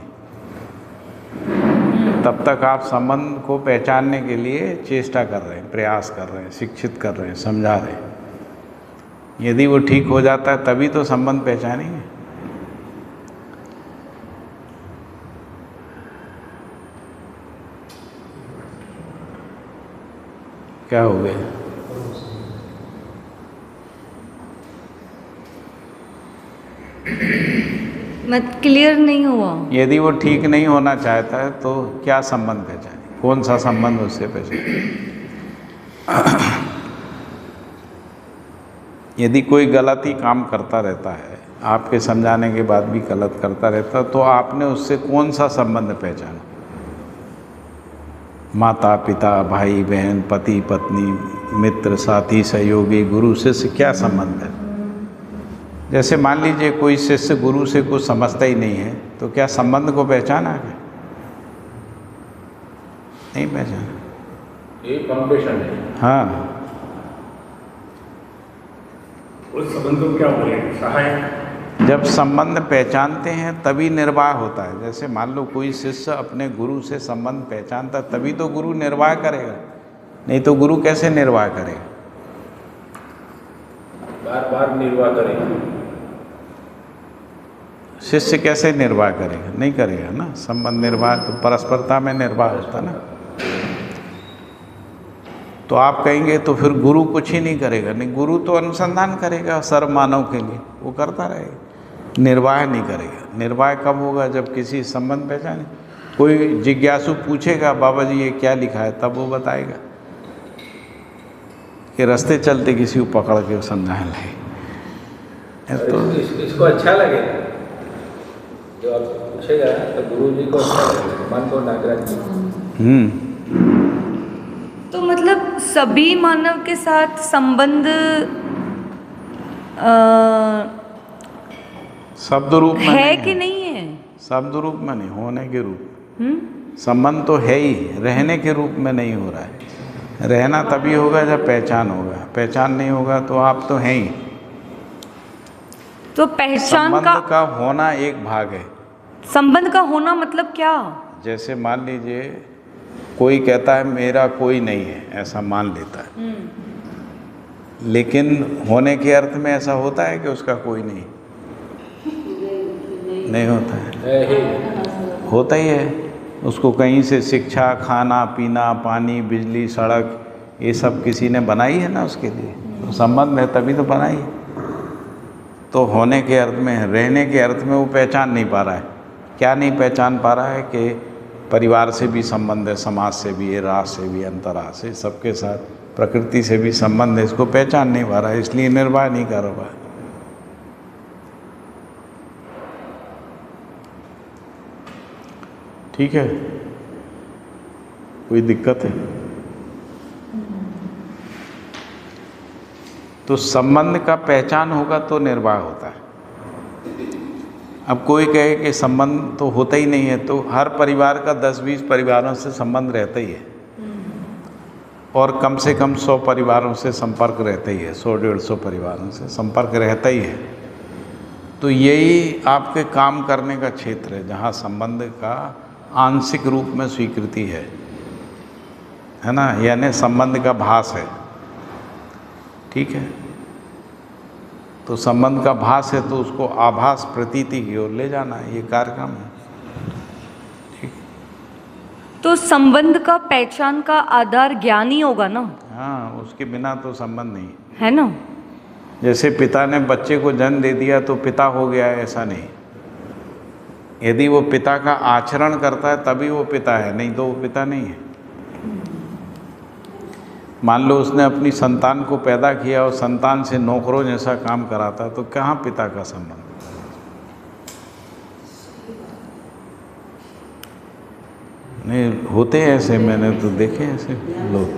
तब तक आप संबंध को पहचानने के लिए चेष्टा कर रहे हैं, प्रयास कर रहे हैं, शिक्षित कर रहे हैं, समझा रहे हैं। यदि वो ठीक हो जाता है तभी तो संबंध पहचानेंगे। क्या हो गया। मत क्लियर नहीं हुआ। यदि वो ठीक नहीं होना चाहता है तो क्या संबंध पहचाने, कौन सा संबंध उससे पहचाने। यदि कोई गलत ही काम करता रहता है, आपके समझाने के बाद भी गलत करता रहता, तो आपने उससे कौन सा संबंध पहचाना। माता पिता, भाई बहन, पति पत्नी, मित्र साथी, सहयोगी, गुरु शिष्य, क्या संबंध है। जैसे मान लीजिए कोई शिष्य गुरु से कुछ समझता ही नहीं है, तो क्या संबंध को पहचाना है, नहीं पहचाना। ये फाउंडेशन है। हाँ, उस संबंध को क्या बोले, सहायक। जब संबंध पहचानते हैं तभी निर्वाह होता है। जैसे मान लो कोई शिष्य अपने गुरु से संबंध पहचानता है, तभी तो गुरु निर्वाह करेगा, नहीं तो गुरु कैसे निर्वाह करेगा। बार बार निर्वाह करेगा। शिष्य कैसे निर्वाह करेगा, नहीं करेगा ना। संबंध निर्वाह तो परस्परता में निर्वाह होता ना। तो आप कहेंगे तो फिर गुरु कुछ ही नहीं करेगा, नहीं, गुरु तो अनुसंधान करेगा सर्व मानव के लिए, वो करता रहेगा, निर्वाह नहीं करेगा। निर्वाह कब होगा, जब किसी संबंध पहचाने। कोई जिज्ञासु पूछेगा बाबा जी ये क्या लिखा है, तब वो बताएगा। कि रास्ते चलते किसी को पकड़ के समझाने लगे तो इसको अच्छा लगेगा जो आप पूछेगा तो गुरु जी को अच्छा लगेगा, मन को नागराज जी। तो मतलब सभी मानव के साथ संबंध शब्द रूप में है नहीं कि नहीं है? शब्द रूप में नहीं, होने के रूप। संबंध तो है ही, रहने के रूप में नहीं हो रहा है। रहना तभी होगा जब पहचान होगा, पहचान नहीं होगा तो आप तो हैं ही। तो पहचान संबंध का होना एक भाग है। संबंध का होना मतलब क्या? जैसे मान लीजिए कोई कहता है मेरा कोई नहीं है, ऐसा मान लेता है, लेकिन होने के अर्थ में ऐसा होता है कि उसका कोई नहीं? नहीं होता है, होता ही है। उसको कहीं से शिक्षा, खाना पीना, पानी, बिजली, सड़क, ये सब किसी ने बनाई है ना उसके लिए, तो संबंध है तभी तो बनाई है। तो होने के अर्थ में, रहने के अर्थ में वो पहचान नहीं पा रहा है। क्या नहीं पहचान पा रहा है कि परिवार से भी संबंध है, समाज से भी है, राष्ट्र से भी, अंतर्राष्ट्र से, सबके साथ, प्रकृति से भी संबंध है। इसको पहचान नहीं पा रहा है, इसलिए निर्वाह नहीं कर रहा है। ठीक है, कोई दिक्कत है? तो संबंध का पहचान होगा तो निर्वाह होता है। अब कोई कहे कि संबंध तो होता ही नहीं है, तो हर परिवार का 10-20 परिवारों से संबंध रहता ही है, और कम से कम 100 परिवारों से संपर्क रहता ही है, 100-150 परिवारों से संपर्क रहता ही है। तो यही आपके काम करने का क्षेत्र है जहाँ संबंध का आंशिक रूप में स्वीकृति है ना, यानी संबंध का भास है। ठीक है, तो संबंध का भास है तो उसको आभास प्रतीति की ओर ले जाना है, ये कार्यक्रम है। ठीक, तो संबंध का पहचान का आधार ज्ञान ही होगा ना? हाँ, उसके बिना तो संबंध नहीं है ना। जैसे पिता ने बच्चे को जन्म दे दिया तो पिता हो गया, ऐसा नहीं। यदि वो पिता का आचरण करता है तभी वो पिता है, नहीं तो वो पिता नहीं है। मान लो उसने अपनी संतान को पैदा किया और संतान से नौकरों जैसा काम कराता, तो कहाँ पिता का संबंध? नहीं होते हैं ऐसे, मैंने तो देखे ऐसे लोग।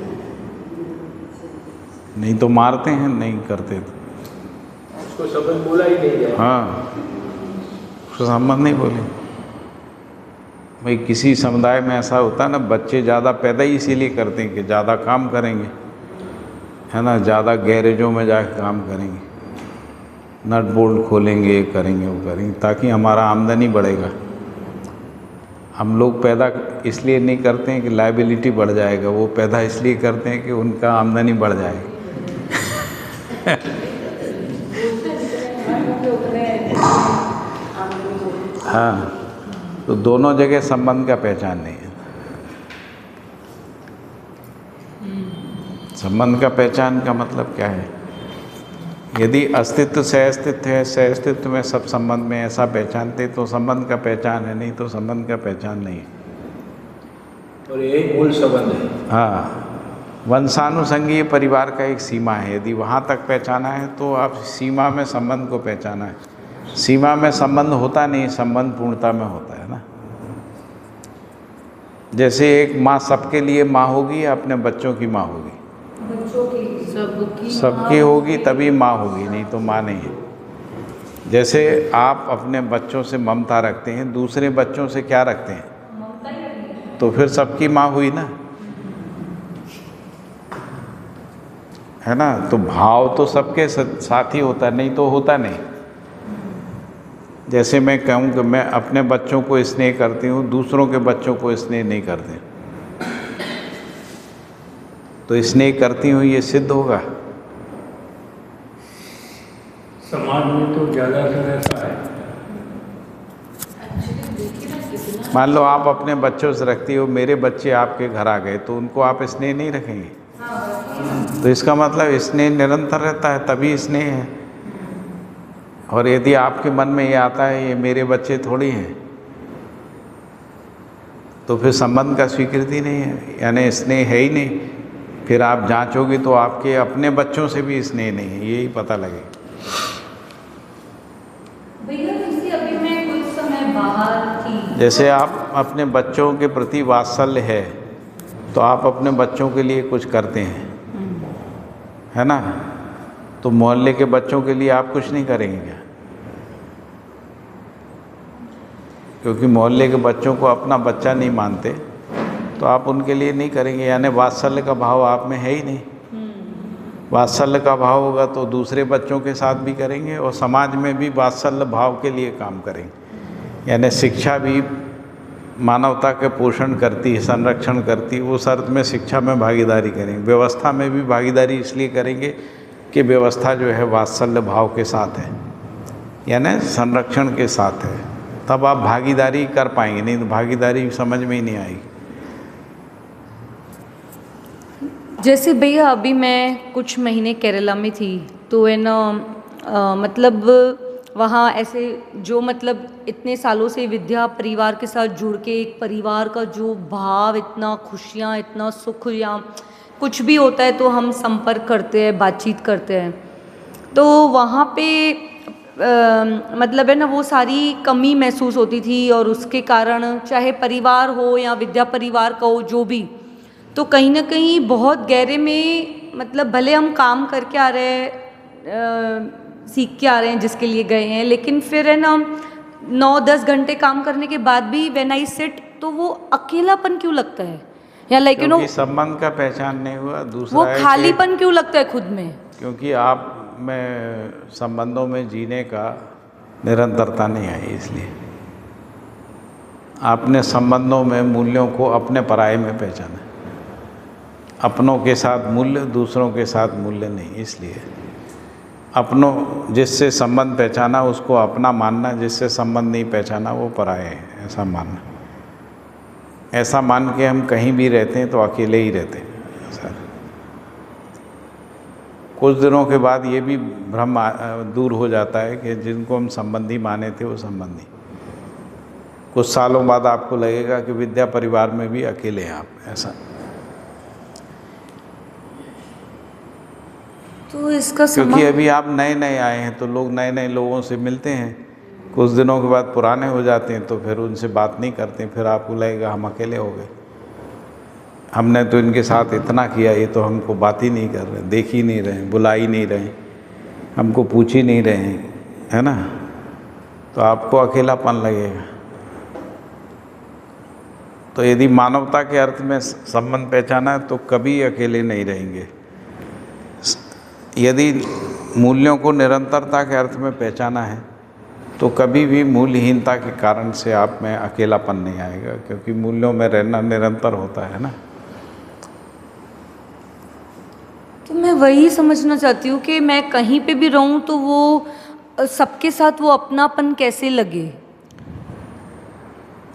नहीं तो मारते हैं, नहीं करते तो उसको संबंध बोला ही नहीं जाए। हाँ, उसको संबंध नहीं बोले। भाई किसी समुदाय में ऐसा होता है ना, बच्चे ज़्यादा पैदा ही इसीलिए करते हैं कि ज़्यादा काम करेंगे, है ना, ज़्यादा गैरेजों में जाकर काम करेंगे, नट बोल्ट खोलेंगे, करेंगे, वो करेंगे, ताकि हमारा आमदनी बढ़ेगा। हम लोग पैदा इसलिए नहीं करते हैं कि लायबिलिटी बढ़ जाएगा, वो पैदा इसलिए करते हैं कि उनका आमदनी बढ़ जाएगा। हाँ, तो दोनों जगह संबंध का पहचान नहीं है। संबंध का पहचान का मतलब क्या है? यदि अस्तित्व सह अस्तित्व है, सह अस्तित्व में सब संबंध में ऐसा पहचानते तो संबंध का पहचान है, नहीं तो संबंध का पहचान नहीं है। और यही मूल संबंध है। हाँ, वंशानुसंगीय परिवार का एक सीमा है, यदि वहाँ तक पहचाना है तो आप सीमा में संबंध को पहचाना है। सीमा में संबंध होता नहीं, संबंध पूर्णता में होता है ना। जैसे एक माँ सबके लिए माँ होगी, अपने बच्चों की माँ होगी, सबकी होगी तभी माँ होगी, नहीं तो माँ नहीं है। जैसे आप अपने बच्चों से ममता रखते हैं, दूसरे बच्चों से क्या रखते हैं, तो फिर सबकी माँ हुई ना, है ना। तो भाव तो सबके साथ ही होता है, नहीं तो होता नहीं। जैसे मैं कहूँ कि मैं अपने बच्चों को स्नेह करती हूँ, दूसरों के बच्चों को स्नेह नहीं करते, तो स्नेह करती हूँ ये सिद्ध होगा? समाज में तो ज़्यादातर ऐसा है। मान लो आप अपने बच्चों से रखती हो, मेरे बच्चे आपके घर आ गए तो उनको आप स्नेह नहीं रखेंगे, तो इसका मतलब स्नेह निरंतर रहता है, तभी स्नेह है। और यदि आपके मन में ये आता है ये मेरे बच्चे थोड़ी हैं, तो फिर संबंध का स्वीकृति नहीं है, यानी स्नेह है ही नहीं। फिर आप जांचोगे तो आपके अपने बच्चों से भी स्नेह नहीं है, यही पता लगेगा। भैया जैसे अभी मैं कुछ समय बाहर थी जैसे आप अपने बच्चों के प्रति वात्सल्य है तो आप अपने बच्चों के लिए कुछ करते हैं, है ना? तो मोहल्ले के बच्चों के लिए आप कुछ नहीं करेंगे क्या? क्योंकि मोहल्ले के बच्चों को अपना बच्चा नहीं मानते तो आप उनके लिए नहीं करेंगे, यानी वात्सल्य का भाव आप में है ही नहीं। वात्सल्य का भाव होगा तो दूसरे बच्चों के साथ भी करेंगे और समाज में भी वात्सल्य भाव के लिए काम करेंगे। यानी शिक्षा भी मानवता के पोषण करती है, संरक्षण करती है, उस अर्थ में शिक्षा में भागीदारी करेंगे। व्यवस्था में भी भागीदारी इसलिए करेंगे कि व्यवस्था जो है वात्सल्य भाव के साथ है, यानी संरक्षण के साथ है, तब आप भागीदारी कर पाएंगे, नहीं तो भागीदारी समझ में ही नहीं आएगी। जैसे भैया अभी मैं कुछ महीने केरला में थी तो है ना मतलब वहाँ ऐसे जो मतलब इतने सालों से विद्या परिवार के साथ जुड़ के एक परिवार का जो भाव, इतना खुशियाँ, इतना सुख, या कुछ भी होता है तो हम संपर्क करते हैं, बातचीत करते हैं, तो वहाँ पे मतलब है ना वो सारी कमी महसूस होती थी। और उसके कारण चाहे परिवार हो या विद्या परिवार का हो जो भी, तो कहीं ना कहीं बहुत गहरे में मतलब भले हम काम करके आ रहे हैं, सीख के आ रहे हैं जिसके लिए गए हैं, लेकिन फिर है ना 9-10 घंटे काम करने के बाद भी व्हेन आई सिट तो वो अकेलापन क्यों लगता है, या लाइक यू नो संबंध का पहचान नहीं हुआ। दूसरा वो खालीपन क्यों लगता है खुद में, क्योंकि आप में संबंधों में जीने का निरंतरता नहीं आई, इसलिए आपने संबंधों में मूल्यों को अपने पराये में पहचाना। अपनों के साथ मूल्य, दूसरों के साथ मूल्य नहीं। इसलिए अपनों जिससे संबंध पहचाना उसको अपना मानना, जिससे संबंध नहीं पहचाना वो पराये है, ऐसा मानना। ऐसा मान के हम कहीं भी रहते हैं तो अकेले ही रहते हैं सर। कुछ दिनों के बाद ये भी भ्रम दूर हो जाता है कि जिनको हम संबंधी माने थे वो संबंधी। कुछ सालों बाद आपको लगेगा कि विद्या परिवार में भी अकेले हैं आप, ऐसा। तो इसका क्योंकि अभी आप नए नए आए हैं तो लोग नए नए लोगों से मिलते हैं, कुछ दिनों के बाद पुराने हो जाते हैं तो फिर उनसे बात नहीं करते, फिर आपको लगेगा हम अकेले हो गए, हमने तो इनके साथ इतना किया, ये तो हमको बात ही नहीं कर रहे, देख ही नहीं रहे, बुला ही नहीं रहे, हमको पूछ ही नहीं रहे, है ना? तो आपको अकेलापन लगेगा। तो यदि मानवता के अर्थ में संबंध पहचाना है तो कभी अकेले नहीं रहेंगे। यदि मूल्यों को निरंतरता के अर्थ में पहचाना है तो कभी भी मूल्यहीनता के कारण से आप में अकेलापन नहीं आएगा, क्योंकि मूल्यों में रहना निरंतर होता है ना। तो मैं वही समझना चाहती हूँ कि मैं कहीं पे भी रहूँ तो वो सबके साथ वो अपनापन कैसे लगे,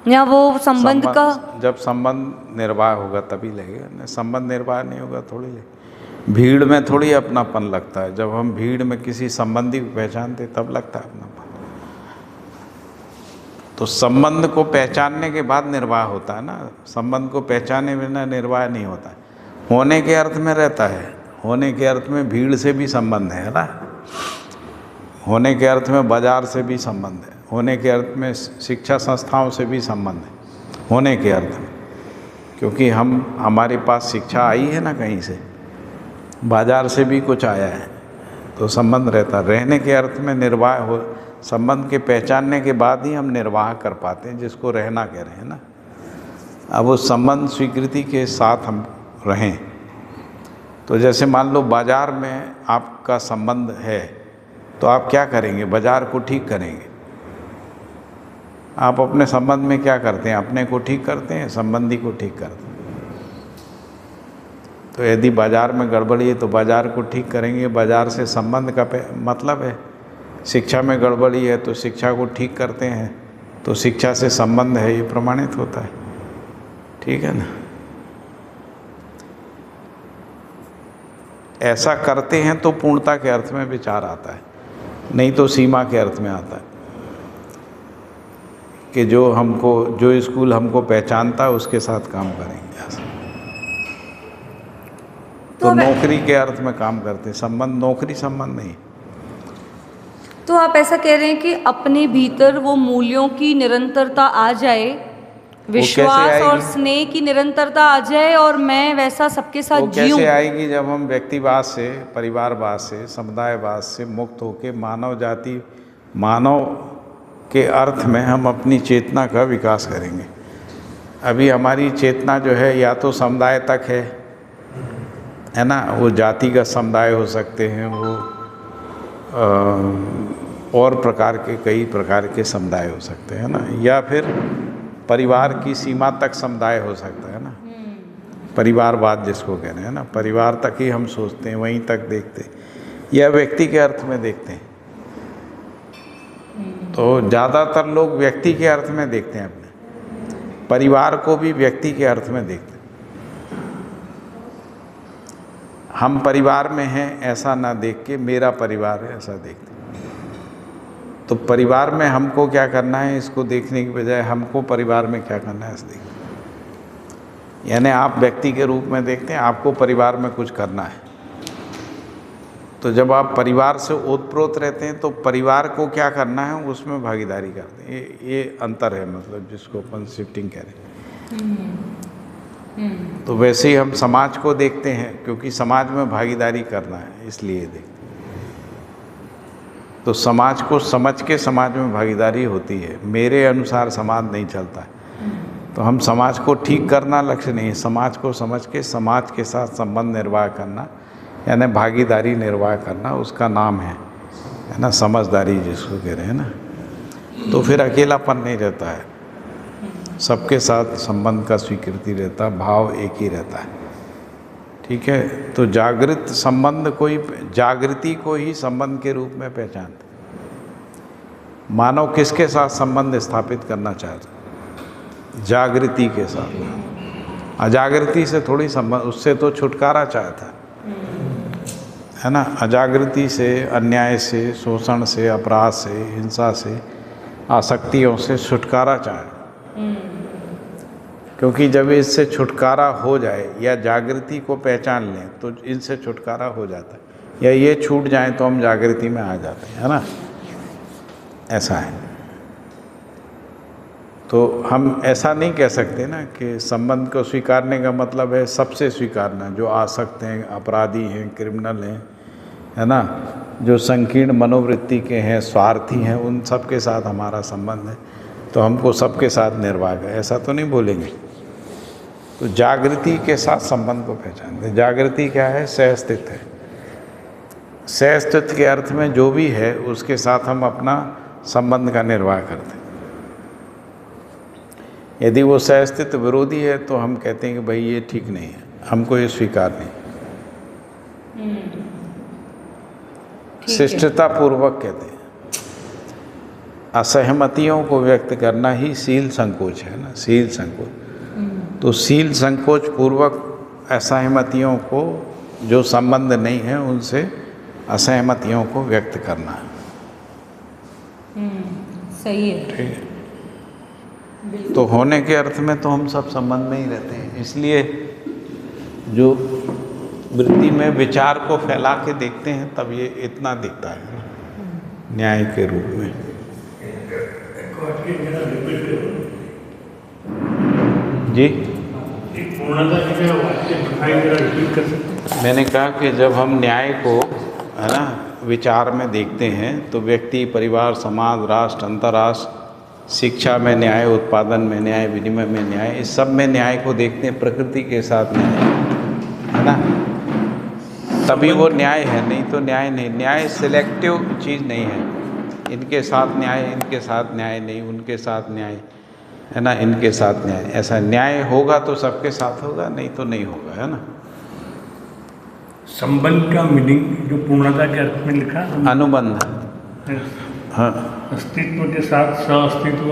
या वो संबंध का जब संबंध निर्वाह होगा तभी लगेगा, संबंध निर्वाह नहीं होगा थोड़ी लगेगा। भीड़ में थोड़ी अपनापन लगता है, जब हम भीड़ में किसी संबंधी को पहचानते तब लगता है अपनापन। तो संबंध को पहचानने के बाद निर्वाह होता है ना, संबंध को पहचाने बिना निर्वाह नहीं होता है। होने के अर्थ में रहता है, होने के अर्थ में भीड़ से भी संबंध है ना, होने के अर्थ में बाजार से भी संबंध है, होने के अर्थ में शिक्षा संस्थाओं से भी संबंध है, होने के अर्थ में, क्योंकि हमारे पास शिक्षा आई है ना कहीं से, बाजार से भी कुछ आया है, तो संबंध रहता। रहने के अर्थ में निर्वाह हो, संबंध के पहचानने के बाद ही हम निर्वाह कर पाते हैं, जिसको रहना कह रहे हैं ना। अब उस संबंध स्वीकृति के साथ हम रहें, तो जैसे मान लो बाजार में आपका संबंध है तो आप क्या करेंगे, बाजार को ठीक करेंगे। आप अपने संबंध में क्या करते हैं, अपने को ठीक करते हैं, संबंधी को ठीक करते हैं। तो यदि बाज़ार में गड़बड़ी है तो बाज़ार को ठीक करेंगे, बाज़ार से संबंध का मतलब है। शिक्षा में गड़बड़ी है तो शिक्षा को ठीक करते हैं, तो शिक्षा से संबंध है, ये प्रमाणित होता है। ठीक है ना? ऐसा करते हैं तो पूर्णता के अर्थ में विचार आता है, नहीं तो सीमा के अर्थ में आता है कि जो स्कूल हमको पहचानता है उसके साथ काम करेंगे। ऐसा तो नौकरी के अर्थ में काम करते हैं, संबंध नौकरी संबंध नहीं। तो आप ऐसा कह रहे हैं कि अपने भीतर वो मूल्यों की निरंतरता आ जाए, विश्वास और आएगी? स्नेह की निरंतरता आ जाए और मैं वैसा सबके वो साथ जीऊं। कैसे आएगी? जब हम व्यक्तिवाद से, परिवारवाद से, समुदायवाद से मुक्त होकर मानव जाति, मानव के अर्थ में हम अपनी चेतना का विकास करेंगे। अभी हमारी चेतना जो है या तो समुदाय तक है ना, वो जातिगत समुदाय हो सकते हैं, वो और प्रकार के, कई प्रकार के समुदाय हो सकते हैं ना, या फिर परिवार की सीमा तक समुदाय हो सकता है ना, परिवारवाद जिसको कह रहे हैं ना, परिवार तक ही हम सोचते हैं, वहीं तक देखते हैं, या व्यक्ति के अर्थ में देखते हैं। तो ज़्यादातर लोग व्यक्ति के अर्थ में देखते हैं, अपने परिवार को भी व्यक्ति के अर्थ में देखते हैं। हम परिवार में हैं ऐसा ना देख के मेरा परिवार है ऐसा देखते हैं। तो परिवार में हमको क्या करना है इसको देखने की बजाय हमको परिवार में क्या करना है ऐसा देखते। यानी आप व्यक्ति के रूप में देखते हैं, आपको परिवार में कुछ करना है। तो जब आप परिवार से ओतप्रोत रहते हैं तो परिवार को क्या करना है उसमें भागीदारी करते हैं। ये अंतर है, मतलब जिसको अपन शिफ्टिंग कह रहे हैं। तो वैसे ही हम समाज को देखते हैं, क्योंकि समाज में भागीदारी करना है इसलिए देखते हैं। तो समाज को समझ के समाज में भागीदारी होती है, मेरे अनुसार समाज नहीं चलता है। तो हम समाज को ठीक करना लक्ष्य नहीं है, समाज को समझ के समाज के साथ संबंध निर्वाह करना, यानी भागीदारी निर्वाह करना, उसका नाम है ना समझदारी जिसको कह रहे हैं ना। तो फिर अकेलापन नहीं रहता है, सबके साथ संबंध का स्वीकृति रहता, भाव एक ही रहता है। ठीक है, तो जागृत संबंध कोई, जागृति को ही संबंध के रूप में पहचानते। मानव किसके साथ संबंध स्थापित करना चाहता? जागृति के साथ। अजागृति से थोड़ी संबंध, उससे तो छुटकारा चाहता है ना। अजागृति से, अन्याय से, शोषण से, अपराध से, हिंसा से, आसक्तियों से छुटकारा चाहे। क्योंकि जब इससे छुटकारा हो जाए या जागृति को पहचान लें तो इनसे छुटकारा हो जाता है, या ये छूट जाए तो हम जागृति में आ जाते हैं, है ना। ऐसा है। तो हम ऐसा नहीं कह सकते ना कि संबंध को स्वीकारने का मतलब है सबसे स्वीकारना, जो आसक्त हैं, अपराधी हैं, क्रिमिनल हैं, है ना, जो संकीर्ण मनोवृत्ति के हैं, स्वार्थी हैं, उन सब के साथ हमारा संबंध है तो हमको सबके साथ निर्वाह है, ऐसा तो नहीं बोलेंगे। तो जागृति के साथ संबंध को पहचानते। जागृति क्या है? सहअस्तित्व है। सहअस्तित्व के अर्थ में जो भी है उसके साथ हम अपना संबंध का निर्वाह करते हैं। यदि वो सहअस्तित्व विरोधी है तो हम कहते हैं कि भाई ये ठीक नहीं है, हमको ये स्वीकार नहीं। शिष्टता पूर्वक कहते हैं। असहमतियों को व्यक्त करना ही शील संकोच है ना, शील संकोच। तो शील संकोच पूर्वक असहमतियों को, जो संबंध नहीं है उनसे असहमतियों को व्यक्त करना है। सही है। ठीक है। तो होने के अर्थ में तो हम सब संबंध में ही रहते हैं। इसलिए जो वृत्ति में विचार को फैला के देखते हैं तब ये इतना दिखता है न्याय के रूप में। जी, मैंने कहा कि जब हम न्याय को, है ना, विचार में देखते हैं तो व्यक्ति, परिवार, समाज, राष्ट्र, अंतर्राष्ट्र, शिक्षा में न्याय, उत्पादन में न्याय, विनिमय में न्याय, इस सब में न्याय को देखते हैं, प्रकृति के साथ न्याय, है ना, तभी वो न्याय है। नहीं तो न्याय नहीं। न्याय सिलेक्टिव चीज़ नहीं है, इनके साथ न्याय, इनके साथ न्याय नहीं, उनके साथ न्याय, है ना, इनके साथ न्याय। ऐसा न्याय होगा तो सबके साथ होगा, नहीं तो नहीं होगा, है ना। संबंध का मीनिंग जो पूर्णता के अर्थ में लिखा, अनुबंध। हाँ, अस्तित्व के साथ सह-अस्तित्व।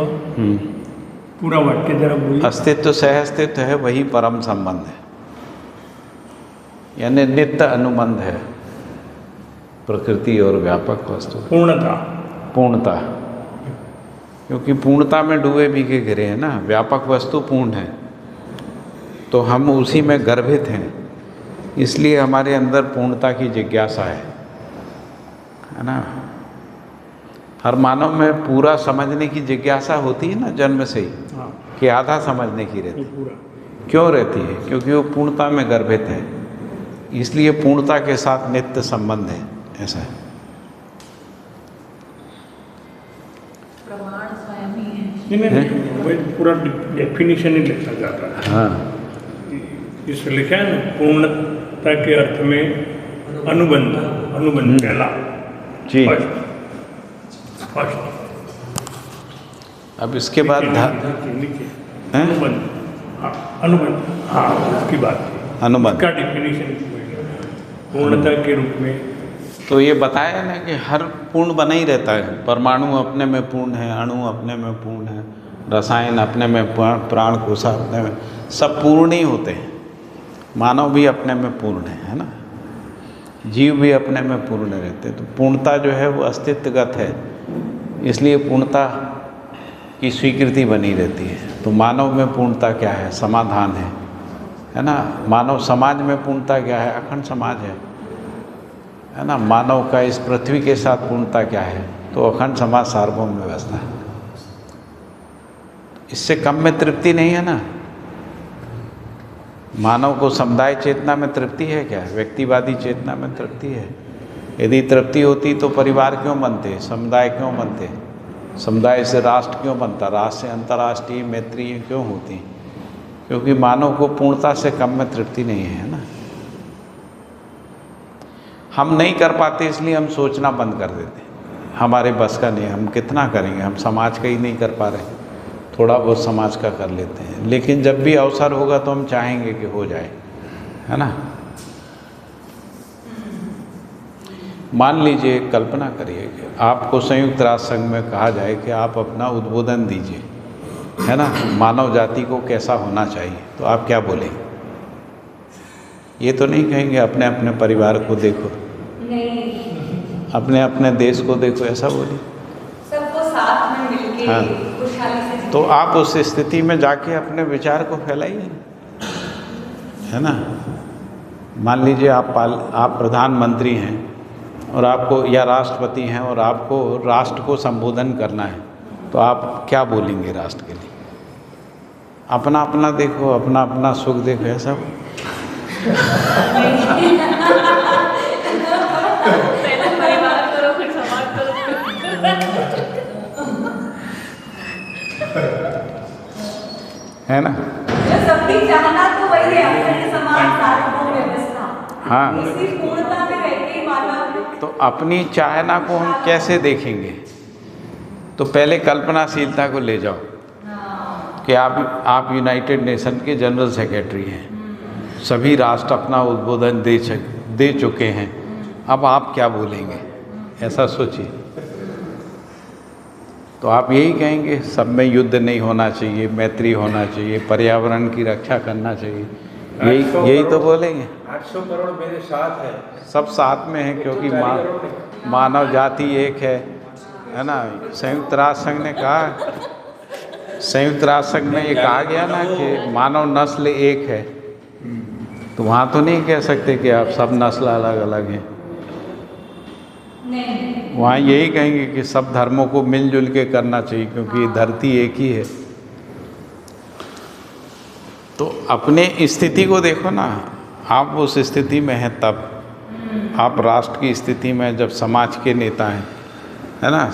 पूरा वाक्य जरा बोलिए। अस्तित्व सहअस्तित्व है, वही परम संबंध है, यानी नित्य अनुबंध है प्रकृति और व्यापक वस्तु। पूर्णता, क्योंकि पूर्णता में डूबे भी के गिरे हैं ना। व्यापक वस्तु पूर्ण है तो हम उसी में गर्भित हैं, इसलिए हमारे अंदर पूर्णता की जिज्ञासा है ना। हर मानव में पूरा समझने की जिज्ञासा होती है ना जन्म से ही, हाँ कि आधा समझने की रहती ये है। पूरा क्यों रहती है? क्योंकि वो पूर्णता में गर्भित है, इसलिए पूर्णता के साथ नित्य संबंध है, ऐसा है। प्रमाण स्वयं ही है। नहीं वही पूरा डेफिनेशन ही लिखा जाता है। हाँ इस लिखा है ना, पूर्णता के अर्थ में अनुबंध, अनुबंध पहला जी। फर्स्ट अब इसके बाद लिखिए हैं? अनुबंध, हाँ अनुबंध, हाँ उसकी बात थी, अनुबंध उसका डेफिनेशन पूर्णता के रूप में। तो ये बताया ना कि हर पूर्ण बना ही रहता है। परमाणु अपने में पूर्ण है, अणु अपने में पूर्ण है, रसायन अपने में, प्राण कोशा अपने में, सब पूर्ण ही होते हैं। मानव भी अपने में पूर्ण है ना, जीव भी अपने में पूर्ण रहते हैं। तो पूर्णता जो है वो अस्तित्वगत है, इसलिए पूर्णता की स्वीकृति बनी रहती है। तो मानव में पूर्णता क्या है? समाधान है ना। मानव समाज में पूर्णता क्या है? अखंड समाज है ना। मानव का इस पृथ्वी के साथ पूर्णता क्या है? तो अखंड समाज, सार्वभौम व्यवस्था है। इससे कम में तृप्ति नहीं है ना। मानव को समुदाय चेतना में तृप्ति है क्या? व्यक्तिवादी चेतना में तृप्ति है? यदि तृप्ति होती तो परिवार क्यों बनते, समुदाय क्यों बनते, समुदाय से राष्ट्र क्यों बनता, राष्ट्र से अंतर्राष्ट्रीय मैत्रीय क्यों होती? क्योंकि मानव को पूर्णता से कम में तृप्ति नहीं है ना। हम नहीं कर पाते, इसलिए हम सोचना बंद कर देते हैं, हमारे बस का नहीं, हम कितना करेंगे, हम समाज का ही नहीं कर पा रहे, थोड़ा बहुत समाज का कर लेते हैं। लेकिन जब भी अवसर होगा तो हम चाहेंगे कि हो जाए, है ना। मान लीजिए, कल्पना करिए कि आपको संयुक्त राष्ट्र संघ में कहा जाए कि आप अपना उद्बोधन दीजिए, है ना, मानव जाति को कैसा होना चाहिए, तो आप क्या बोलेंगे? ये तो नहीं कहेंगे अपने अपने परिवार को देखो, नहीं, अपने अपने देश को देखो, ऐसा बोलिए। सबको साथ में मिलके हाँ। खुशहाली से तो आप उस स्थिति में जाके अपने विचार को फैलाइए, है ना। मान लीजिए आप प्रधानमंत्री हैं और आपको, या राष्ट्रपति हैं और आपको राष्ट्र को संबोधन करना है, तो आप क्या बोलेंगे राष्ट्र के लिए? अपना अपना देखो, अपना अपना सुख देखो, ऐसा। पहले परिवार करो फिर समाज करो। है ना। सबकी चाहना तो वही है, अपने समाज सार्वभौम व्यवस्था। हाँ, इसी पूर्णता में रहते ही मानव। तो अपनी चाहना को हम कैसे देखेंगे? तो पहले कल्पनाशीलता को ले जाओ कि आप यूनाइटेड नेशन के जनरल सेक्रेटरी हैं, सभी राष्ट्र अपना उद्बोधन दे चुके हैं, अब आप क्या बोलेंगे? ऐसा सोचिए। तो आप यही कहेंगे सब में युद्ध नहीं होना चाहिए, मैत्री होना चाहिए, पर्यावरण की रक्षा करना चाहिए, यही तो बोलेंगे। 800 करोड़ मेरे साथ है, सब साथ में है, क्योंकि मानव जाति एक है ना। संयुक्त राष्ट्र संघ ने कहा, संयुक्त राष्ट्र संघ में ये कहा गया ना कि मानव नस्ल एक है, तो वहाँ तो नहीं कह सकते कि आप सब नस्ल अलग अलग हैं। वहाँ यही कहेंगे कि सब धर्मों को मिलजुल के करना चाहिए, क्योंकि धरती एक ही है। तो अपने स्थिति को देखो ना, आप उस स्थिति में हैं, तब आप राष्ट्र की स्थिति में, जब समाज के नेता हैं, है ना,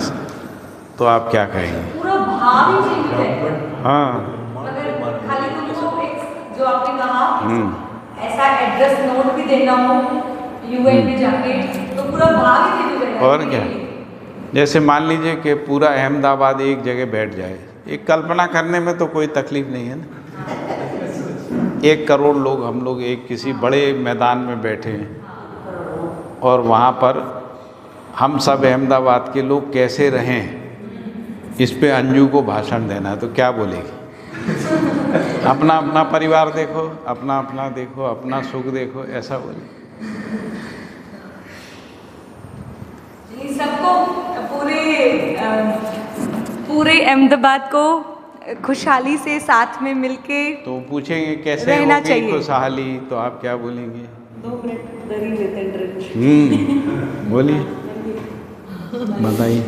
तो आप क्या कहेंगे? पूरा भाव ही चेंज है। हाँ, अगर खाली तुमको एक जो आपने कहा ऐसा एड्रेस नोट भी देना हो यूएन में जाके, तो पूरा भाव ही चेंज हो जाएगा। और क्या, जैसे मान लीजिए कि पूरा अहमदाबाद एक जगह बैठ जाए, एक कल्पना करने में तो कोई तकलीफ नहीं है ना। 1 करोड़ लोग, हम लोग एक किसी बड़े मैदान में बैठे हैं और वहाँ पर हम सब अहमदाबाद के लोग कैसे रहें, इस पे अंजू को भाषण देना है, तो क्या बोलेगी? अपना अपना परिवार देखो, अपना अपना देखो, अपना सुख देखो, ऐसा बोले। सबको पूरे अहमदाबाद को खुशहाली से साथ में मिलके तो पूछेंगे कैसे रहना होगी चाहिए। खुशहाली, तो आप क्या बोलेंगे? 2 मिनट डर ही लेते हैं, बोलिए, बताइए।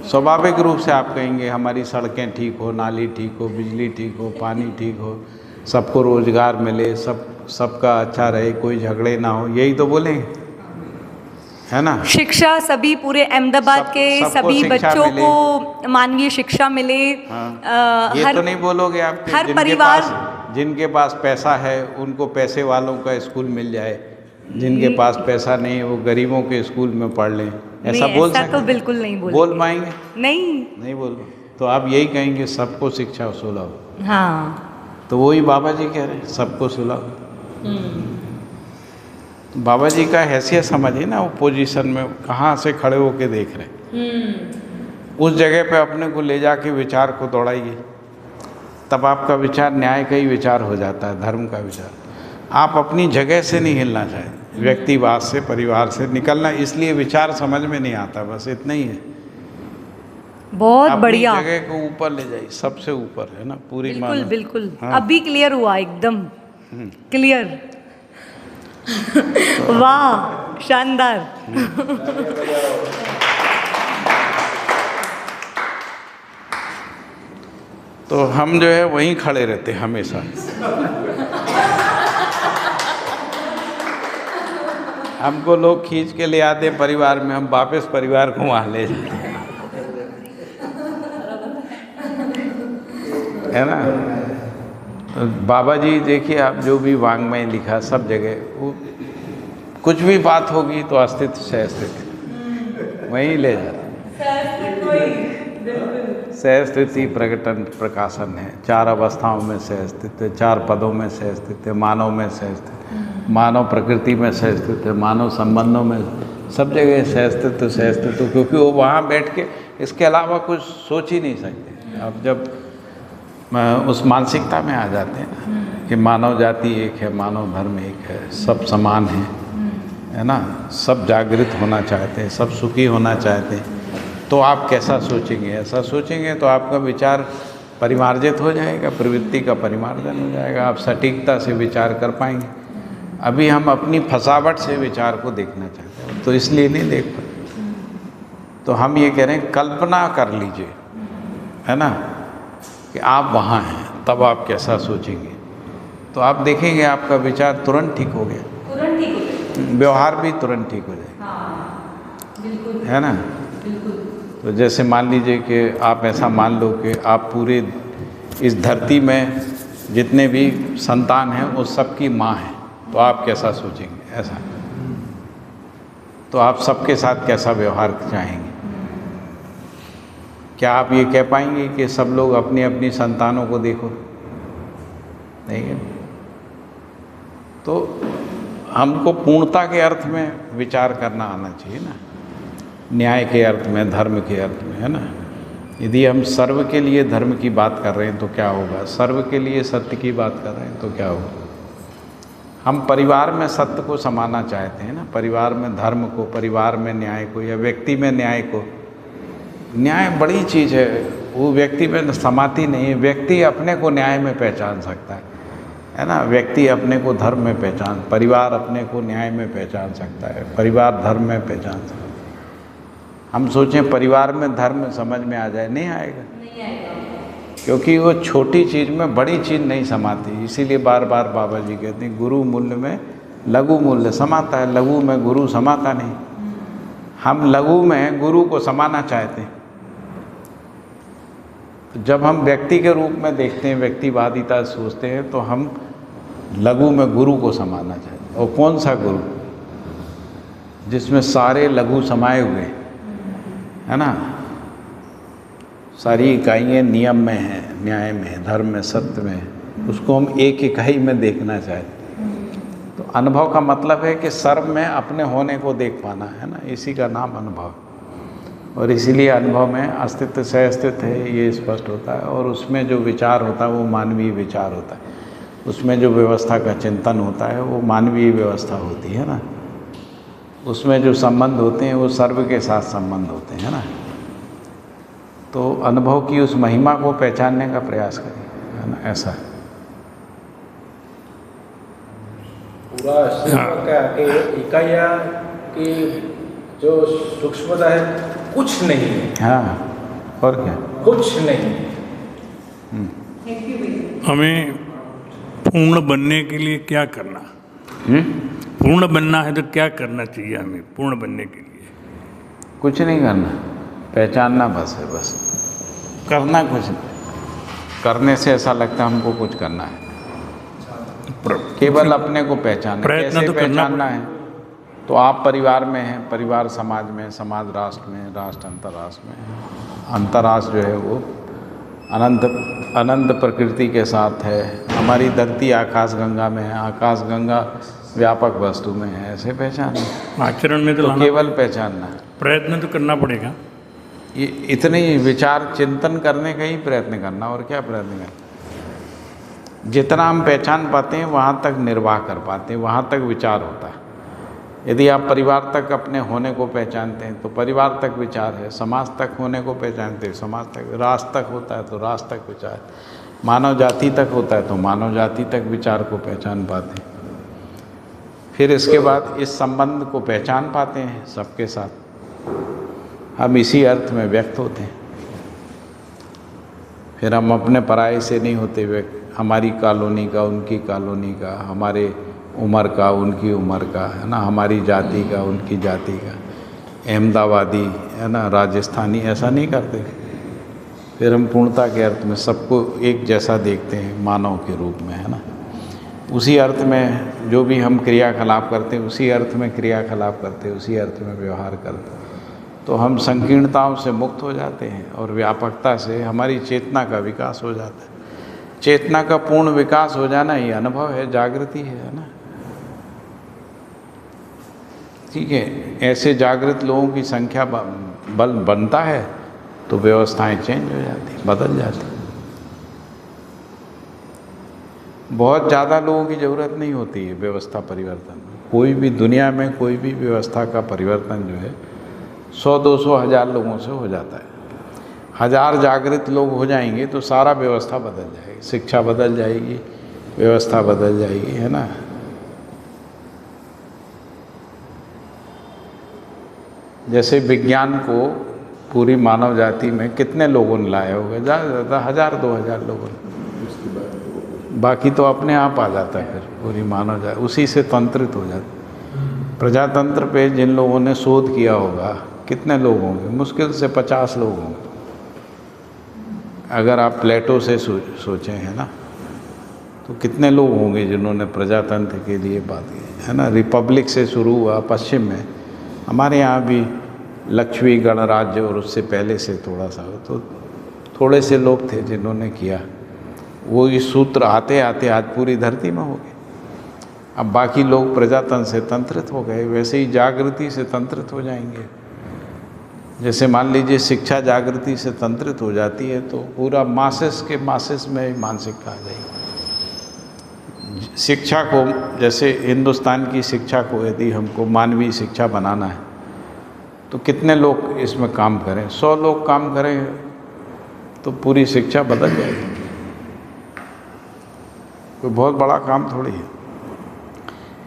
स्वाभाविक रूप से आप कहेंगे हमारी सड़कें ठीक हो, नाली ठीक हो, बिजली ठीक हो, पानी ठीक हो, सबको रोजगार मिले, सबका अच्छा रहे, कोई झगड़े ना हो, यही तो बोलेंगे, है ना। शिक्षा सभी पूरे अहमदाबाद के सबको सभी शिक्षा बच्चों मिले। को मानवीय शिक्षा मिले। ये हर तो नहीं बोलोगे आप हर परिवार जिनके पास पैसा है उनको पैसे वालों का स्कूल मिल जाए, जिनके पास पैसा नहीं है वो गरीबों के स्कूल में पढ़ लें, ऐसा नहीं, बोल ऐसा सकते? तो बिल्कुल नहीं बोल पाएंगे? नहीं बोल। तो आप यही कहेंगे सबको शिक्षा सुलभ। हाँ, तो वही बाबा जी कह रहे हैं सबको सुलभ। बाबा जी का हैसियत समझिए ना, वो पोजीशन में कहाँ से खड़े होके देख रहे हैं। उस जगह पे अपने को ले जाके विचार को दौड़ाइए, तब आपका विचार न्याय का ही विचार हो जाता है, धर्म का विचार। आप अपनी जगह से नहीं हिलना चाहते, व्यक्तिवाद से, परिवार से निकलना, इसलिए विचार समझ में नहीं आता, बस इतना ही है। बहुत बढ़िया, अपनी जगह को ऊपर ले जाइए, सबसे ऊपर, है ना, पूरी बिल्कुल मानव। बिल्कुल। हाँ। अभी क्लियर हुआ, एकदम क्लियर। वाह, शानदार। तो हम जो है वहीं खड़े रहते हमेशा। हमको लोग खींच के ले आते हैं परिवार में, हम वापस परिवार को वहाँ ले जाते हैं, है ना। तो बाबा जी देखिए, आप जो भी वाङ्मय लिखा सब जगह, वो कुछ भी बात होगी तो अस्तित्व से अस्तित्व वहीं ले जाते। सहस्थिति प्रकटन प्रकाशन है, 4 अवस्थाओं में सहस्तित्व, 4 पदों में सहस्तित्व, मानव में सहस्तित्व, मानव प्रकृति में सहस्तित्व, मानव संबंधों में, सब जगह सहस्तित्व, क्योंकि वो वहाँ बैठ के इसके अलावा कुछ सोच ही नहीं सकते। अब जब उस मानसिकता में आ जाते हैं ना कि मानव जाति एक है, मानव धर्म एक है, सब समान है ना, सब जागृत होना चाहते हैं, सब सुखी होना चाहते हैं, तो आप कैसा सोचेंगे? ऐसा सोचेंगे तो आपका विचार परिमार्जित हो जाएगा, प्रवृत्ति का परिमार्जन हो जाएगा, आप सटीकता से विचार कर पाएंगे। अभी हम अपनी फसावट से विचार को देखना चाहते हैं, तो इसलिए नहीं देख पाते। तो हम ये कह रहे हैं, कल्पना कर लीजिए, है ना, कि आप वहाँ हैं, तब आप कैसा सोचेंगे, तो आप देखेंगे आपका विचार तुरंत ठीक हो गया, व्यवहार भी तुरंत ठीक हो जाएगा, है ना। तो जैसे मान लीजिए कि आप ऐसा मान लो कि आप पूरे इस धरती में जितने भी संतान हैं वो सबकी माँ है, तो आप कैसा सोचेंगे? ऐसा, तो आप सबके साथ कैसा व्यवहार चाहेंगे? क्या आप ये कह पाएंगे कि सब लोग अपनी अपनी संतानों को देखो? नहीं है। तो हमको पूर्णता के अर्थ में विचार करना आना चाहिए ना, न्याय के अर्थ में, धर्म के अर्थ में, है ना। यदि हम सर्व के लिए धर्म की बात कर रहे हैं तो क्या होगा, सर्व के लिए सत्य की बात कर रहे हैं तो क्या होगा। हम परिवार में सत्य को समाना चाहते हैं ना, परिवार में धर्म को, परिवार में न्याय को, या व्यक्ति में न्याय को। न्याय बड़ी चीज़ है, वो व्यक्ति में समाती नहीं है। व्यक्ति अपने को न्याय में पहचान सकता है ना, व्यक्ति अपने को धर्म में पहचान, परिवार अपने को न्याय में पहचान सकता है, परिवार धर्म में पहचान सकता है। हम सोचें परिवार में धर्म समझ में आ जाए, नहीं आएगा, क्योंकि वो छोटी चीज़ में बड़ी चीज़ नहीं समाती। इसीलिए बार बार बाबा जी कहते हैं, गुरु मूल्य में लघु मूल्य समाता है, लघु में गुरु समाता नहीं। हम लघु में गुरु को समाना चाहते हैं। जब हम व्यक्ति के रूप में देखते हैं, व्यक्तिवादिता सोचते हैं, तो हम लघु में गुरु को समाना चाहते हैं। और कौन सा गुरु? जिसमें सारे लघु समाये हुए, है ना, सारी इकाइयाँ नियम में हैं, न्याय में, धर्म में, सत्य में, उसको हम एक इकाई में देखना चाहते हैं। तो अनुभव का मतलब है कि सर्व में अपने होने को देख पाना, है ना, इसी का नाम अनुभव। और इसीलिए अनुभव में अस्तित्व से अस्तित्व है, ये स्पष्ट होता है। और उसमें जो विचार होता है वो मानवीय विचार होता है, उसमें जो व्यवस्था का चिंतन होता है वो मानवीय व्यवस्था होती है ना, उसमें जो संबंध होते हैं वो सर्व के साथ संबंध होते हैं ना। तो अनुभव की उस महिमा को पहचानने का प्रयास करें, है ना, ऐसा। पूरा अस्तित्व क्या कि इकाइयाँ की जो सूक्ष्मता है कुछ नहीं है। हाँ, और क्या? कुछ नहीं। हमें पूर्ण बनने के लिए क्या करना? पूर्ण बनना है तो क्या करना चाहिए हमें पूर्ण बनने के लिए? कुछ नहीं करना, पहचानना बस है, बस करना कुछ नहीं। करने से ऐसा लगता है हमको कुछ करना है, केवल अपने को पहचानना। प्रयत्न कैसे तो करना पहचानना है? तो आप परिवार में हैं, परिवार समाज में, समाज राष्ट्र में, राष्ट्र अंतर्राष्ट्र में। अंतर्राष्ट्र जो है वो अनंत प्रकृति के साथ है। हमारी धरती आकाश गंगा में है, आकाश गंगा व्यापक वस्तु में है। ऐसे पहचानना, आचरण में तो तो लाना, केवल पहचानना है। प्रयत्न तो करना पड़ेगा। ये इतने ही विचार चिंतन करने का ही प्रयत्न करना, और क्या प्रयत्न करना। जितना हम पहचान पाते हैं वहाँ तक निर्वाह कर पाते हैं, वहाँ तक विचार होता है। यदि आप परिवार तक अपने होने को पहचानते हैं तो परिवार तक विचार है, समाज तक होने को पहचानते हैं समाज तक, राष्ट्र तक होता है तो राष्ट्र तक विचार, मानव जाति तक होता है तो मानव जाति तक विचार को पहचान पाते हैं। फिर इसके बाद इस संबंध को पहचान पाते हैं सबके साथ, हम इसी अर्थ में व्यक्त होते हैं। फिर हम अपने पराये से नहीं होते व्यक्त, हमारी कॉलोनी का उनकी कॉलोनी का, हमारे उम्र का उनकी उम्र का, है ना, हमारी जाति का उनकी जाति का, अहमदाबादी है ना, राजस्थानी, ऐसा नहीं करते। फिर हम पूर्णता के अर्थ में सबको एक जैसा देखते हैं, मानव के रूप में, है ना। उसी अर्थ में जो भी हम क्रियाकलाप करते हैं उसी अर्थ में क्रियाकलाप करते हैं, उसी अर्थ में व्यवहार करते हैं, तो हम संकीर्णताओं से मुक्त हो जाते हैं और व्यापकता से हमारी चेतना का विकास हो जाता है। चेतना का पूर्ण विकास हो जाना ये अनुभव है, जागृति है ना। ठीक है, ऐसे जागृत लोगों की संख्या बल बनता है तो व्यवस्थाएं चेंज हो जाती, बदल जाती। बहुत ज़्यादा लोगों की ज़रूरत नहीं होती है व्यवस्था परिवर्तन में। कोई भी दुनिया में कोई भी व्यवस्था का परिवर्तन जो है 100-200 हज़ार लोगों से हो जाता है। 1000 जागृत लोग हो जाएंगे तो सारा व्यवस्था बदल जाएगी, शिक्षा बदल जाएगी, व्यवस्था बदल जाएगी, है ना। जैसे विज्ञान को पूरी मानव जाति में कितने लोगों ने लाया होगा? ज़्यादा से ज़्यादा 1000-2000 लोगों ने, बाकी तो अपने आप आ जाता है। फिर पूरी मानव जाति उसी से तंत्रित हो जाती। प्रजातंत्र पे जिन लोगों ने शोध किया होगा कितने लोग होंगे? मुश्किल से 50 लोग होंगे, अगर आप प्लेटो से सोचें, है ना। तो कितने लोग होंगे जिन्होंने प्रजातंत्र के लिए बात की, है ना। रिपब्लिक से शुरू हुआ पश्चिम में, हमारे यहाँ भी लक्ष्मी गणराज्य और उससे पहले से थोड़ा सा, तो थोड़े से लोग थे जिन्होंने किया। वो इस सूत्र आते आते आज पूरी धरती में हो गए। अब बाकी लोग प्रजातंत्र से तंत्रित हो गए, वैसे ही जागृति से तंत्रित हो जाएंगे। जैसे मान लीजिए शिक्षा जागृति से तंत्रित हो जाती है तो पूरा मासेस के मासेस में मानसिकता आ जाएगी। शिक्षा को, जैसे हिंदुस्तान की शिक्षा को यदि हमको मानवीय शिक्षा बनाना है तो कितने लोग इसमें काम करें? 100 लोग काम करें तो पूरी शिक्षा बदल जाएगी। कोई बहुत बड़ा काम थोड़ी है,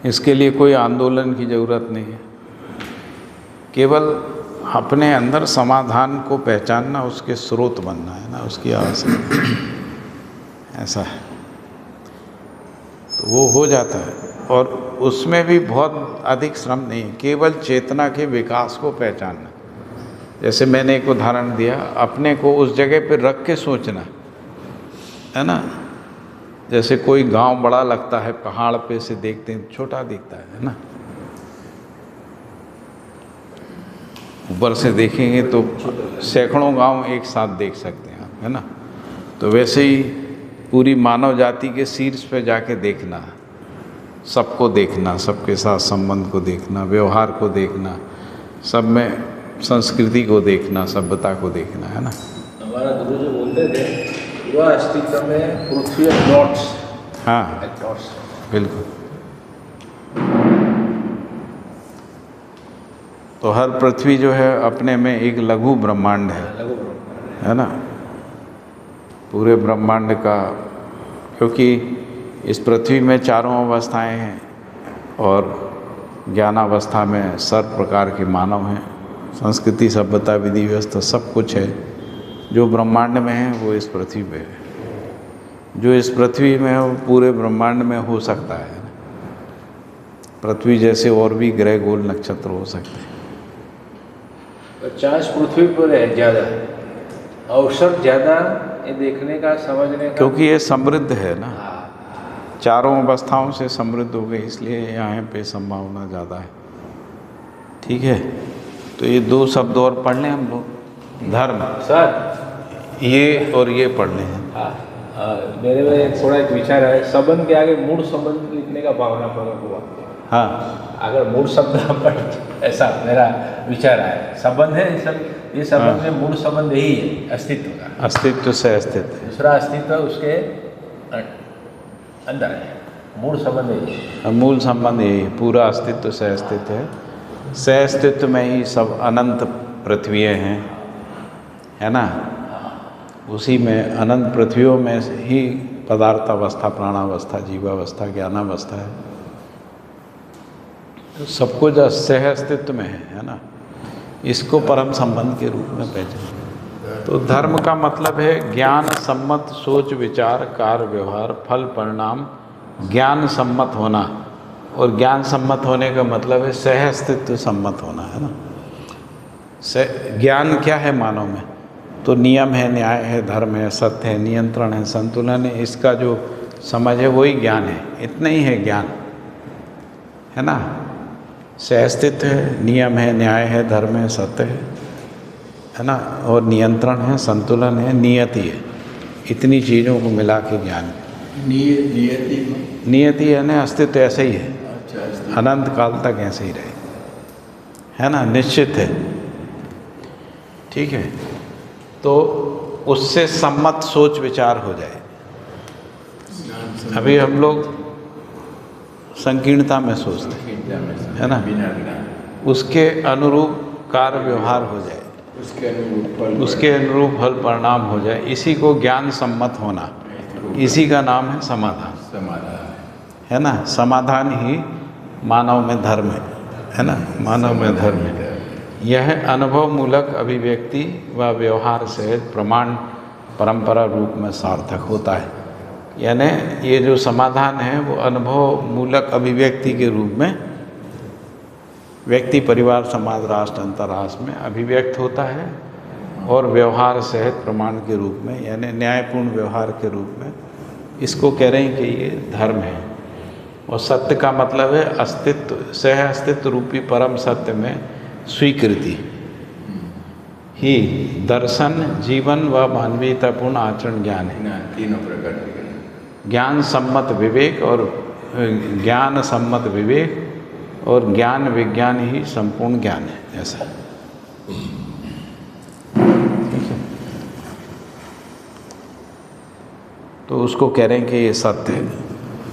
इसके लिए कोई आंदोलन की ज़रूरत नहीं है। केवल अपने अंदर समाधान को पहचानना, उसके स्रोत बनना, है ना, उसकी आवश्यकता ऐसा है, तो वो हो जाता है। और उसमें भी बहुत अधिक श्रम नहीं, केवल चेतना के विकास को पहचानना। जैसे मैंने एक उदाहरण दिया, अपने को उस जगह पर रख के सोचना, है ना। जैसे कोई गांव बड़ा लगता है, पहाड़ पे से देखते हैं छोटा दिखता है ना। ऊपर से देखेंगे तो सैकड़ों गांव एक साथ देख सकते हैं आप, है ना। तो वैसे ही पूरी मानव जाति के शीर्ष पे जाके देखना, सबको देखना, सबके साथ संबंध को देखना, व्यवहार को देखना, सब में संस्कृति को देखना, सभ्यता को देखना, है ना। हमारा गुरु जो बोलते थे, पूरा अस्तित्व में पृथ्वी डॉट्स। हाँ, डॉट्स, बिल्कुल। तो हर पृथ्वी जो है अपने में एक लघु ब्रह्मांड है ना। पूरे ब्रह्मांड का, क्योंकि इस पृथ्वी में चारों अवस्थाएं हैं और ज्ञानावस्था में सर्व प्रकार के मानव हैं, संस्कृति, सभ्यता, विधि, व्यवस्था सब कुछ है। जो ब्रह्मांड में है वो इस पृथ्वी पे है, जो इस पृथ्वी में है वो पूरे ब्रह्मांड में हो सकता है। पृथ्वी जैसे और भी ग्रह गोल नक्षत्र हो सकते हैं। चांस पृथ्वी पर है ज़्यादा, अवसर ज़्यादा ये देखने का, समझने का, क्योंकि ये समृद्ध है ना, चारों अवस्थाओं से समृद्ध हो गई, इसलिए यहाँ पे संभावना ज़्यादा है। ठीक है, तो ये 2 शब्द और पढ़ लें हम लोग। धर्म सर ये और ये पढ़ लें। मेरे में थोड़ा एक विचार है, संबंध के आगे मूल संबंध लिखने का भावना परक हुआ। हाँ, अगर मूल शब्द हम पढ़, ऐसा मेरा विचार है। संबंध है ये संबंध में मूल संबंध यही है, अस्तित्व का। अस्तित्व से अस्तित्व, दूसरा अस्तित्व उसके अंदर है, मूल संबंध यही है। मूल संबंध यही है, पूरा अस्तित्व से अस्तित्व है। से अस्तित्व में ही सब अनंत पृथ्वियाँ हैं, है ना। उसी में अनंत पृथ्वियों में ही पदार्थ अवस्था, प्राणावस्था, जीवावस्था, ज्ञानावस्था है। तो सब कुछ सह अस्तित्व में है ना। इसको परम संबंध के रूप में पहचान। तो धर्म का मतलब है ज्ञान सम्मत सोच विचार कार्य व्यवहार फल परिणाम ज्ञान सम्मत होना। और ज्ञान सम्मत होने का मतलब है सह अस्तित्व सम्मत होना, है ना। ज्ञान क्या है मानव में? तो नियम है, न्याय है, धर्म है, सत्य है, नियंत्रण है, संतुलन है। इसका जो समझ है वही ज्ञान है, इतना ही है ज्ञान, है ना। सहअस्तित्व है, नियम है, न्याय है, धर्म है, सत्य है ना, और नियंत्रण है, संतुलन है, नियति है। इतनी चीज़ों को मिला के ज्ञान है। नियति है ना, अस्तित्व ऐसे ही है, अनंत काल तक ऐसे ही रहे, है ना, निश्चित है। ठीक है, तो उससे सम्मत सोच विचार हो जाए। अभी हम लोग संकीर्णता में सोचते हैं, है ना, उसके अनुरूप कार्य व्यवहार हो जाए, उसके अनुरूप फल परिणाम हो जाए, इसी को ज्ञान सम्मत होना, इसी का नाम है समाधान, है ना। समाधान ही मानव में धर्म है ना, मानव में धर्म है। यह अनुभव मूलक अभिव्यक्ति व व्यवहार से प्रमाण परंपरा रूप में सार्थक होता है। यानी ये जो समाधान है वो अनुभव मूलक अभिव्यक्ति के रूप में व्यक्ति, परिवार, समाज, राष्ट्र, अंतर्राष्ट्र में अभिव्यक्त होता है, और व्यवहार सहित प्रमाण के रूप में, यानी न्यायपूर्ण व्यवहार के रूप में इसको कह रहे हैं कि ये धर्म है। और सत्य का मतलब है अस्तित्व, सह अस्तित्व रूपी परम सत्य में स्वीकृति ही दर्शन, जीवन व मानवीयतापूर्ण आचरण ज्ञान है। तीनों प्रकार के ज्ञान सम्मत विवेक और ज्ञान सम्मत विवेक और ज्ञान विज्ञान ही संपूर्ण ज्ञान है, ऐसा। ठीक है, तो उसको कह रहे हैं कि ये सत्य है।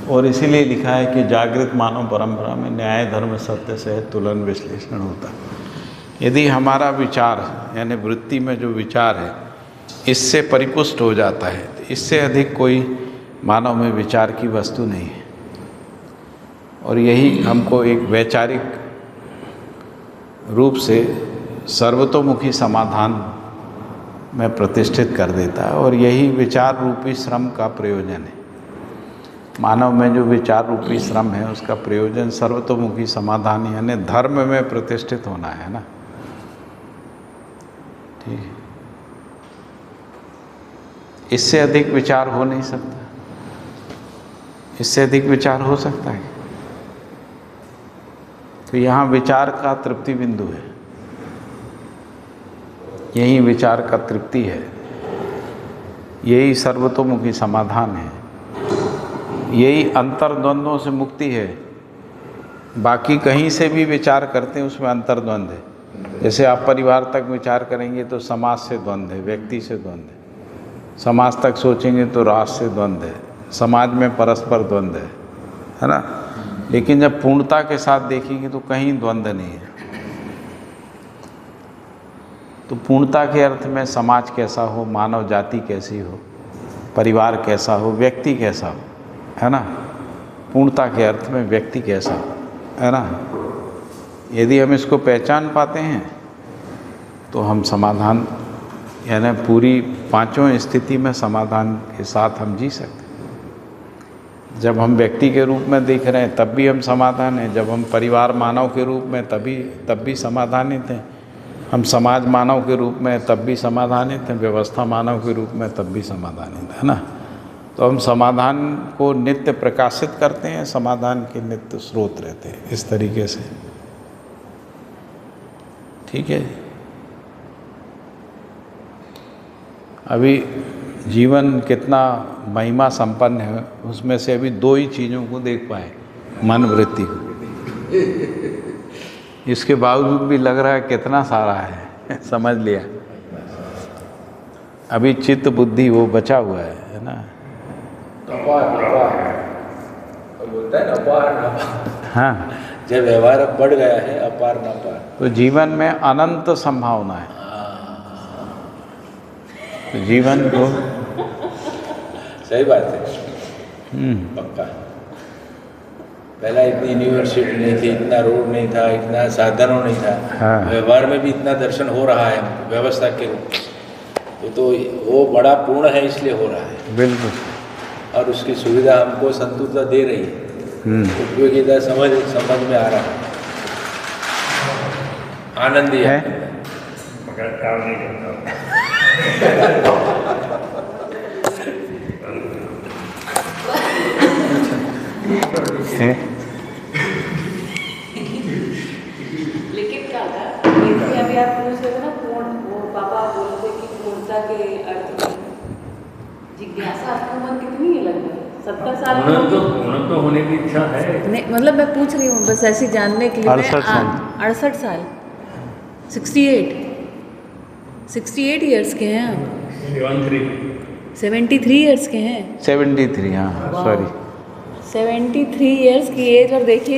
और इसीलिए लिखा है कि जागृत मानव परंपरा में न्याय धर्म सत्य से तुलन विश्लेषण होता है। यदि हमारा विचार यानी वृत्ति में जो विचार है इससे परिपुष्ट हो जाता है, तो इससे अधिक कोई मानव में विचार की वस्तु नहीं है। और यही हमको एक वैचारिक रूप से सर्वतोमुखी समाधान में प्रतिष्ठित कर देता है। और यही विचार रूपी श्रम का प्रयोजन है। मानव में जो विचार रूपी श्रम है उसका प्रयोजन सर्वतोमुखी समाधान यानी धर्म में प्रतिष्ठित होना है ना। ठीक है, इससे अधिक विचार हो नहीं सकता। इससे अधिक विचार हो सकता है? तो यहाँ विचार का तृप्ति बिंदु है, यही विचार का तृप्ति है, यही सर्वतोमुखी समाधान है, यही अंतर्द्वंद्वों से मुक्ति है। बाकी कहीं से भी विचार करते हैं उसमें अंतर्द्वंद है। जैसे आप परिवार तक विचार करेंगे तो समाज से द्वंद है, व्यक्ति से द्वंद है। समाज तक सोचेंगे तो राष्ट्र से द्वंद है, समाज में परस्पर द्वंद है ना। लेकिन जब पूर्णता के साथ देखेंगे तो कहीं द्वंद नहीं है। तो पूर्णता के अर्थ में समाज कैसा हो, मानव जाति कैसी हो, परिवार कैसा हो, व्यक्ति कैसा हो, है ना। पूर्णता के अर्थ में व्यक्ति कैसा हो, है ना। यदि हम इसको पहचान पाते हैं तो हम समाधान यानी पूरी पांचों स्थिति में समाधान के साथ हम जी सकते हैं। जब हम व्यक्ति के रूप में देख रहे हैं तब भी हम समाधान हैं, जब हम परिवार मानव के रूप में तब भी समाधानित हैं, हम समाज मानव के रूप में तब भी समाधानित हैं, व्यवस्था मानव के रूप में तब भी समाधानित है ना। तो हम समाधान को नित्य प्रकाशित करते हैं, समाधान के नित्य स्रोत रहते हैं, इस तरीके से। ठीक है। अभी जीवन कितना महिमा संपन्न है, उसमें से अभी दो ही चीज़ों को देख पाए, मन वृत्ति को। इसके बावजूद भी लग रहा है कितना सारा है समझ लिया। अभी चित्त बुद्धि वो बचा हुआ है ना। बोलता है ना अपार नापार। हाँ, जब व्यवहार अब बढ़ गया है अपार नापार, तो जीवन में अनंत संभावना है। तो जीवन को सही बात है, पक्का। पहला इतनी यूनिवर्सिटी नहीं थी, इतना रोड नहीं था, इतना साधनों नहीं था। हाँ। व्यवहार में भी इतना दर्शन हो रहा है व्यवस्था के रूप, तो वो बड़ा पूर्ण है इसलिए हो रहा है। बिल्कुल। और उसकी सुविधा हमको संतुष्टता दे रही है, उपयोगिता समझ में आ रहा है, आनंद ही है। मगर काम नहीं करता। लेकिन क्या था, अभी आप पूछ रहे थे ना पूर्ण, वो पापा बोलते कि पूर्णता के अर्थ में जिज्ञासा आपको मन कितनी है लगता है? 70 साल पूर्ण तो होने की इच्छा है। नहीं, मतलब मैं पूछ रही हूँ बस ऐसे जानने के लिए। 68 साल। 68 साल, 68 ईयर्स के हैं आप? 73 ईयर्स के हैं? 73, हाँ सॉरी। 73 ईयर्स की एज। और देखिए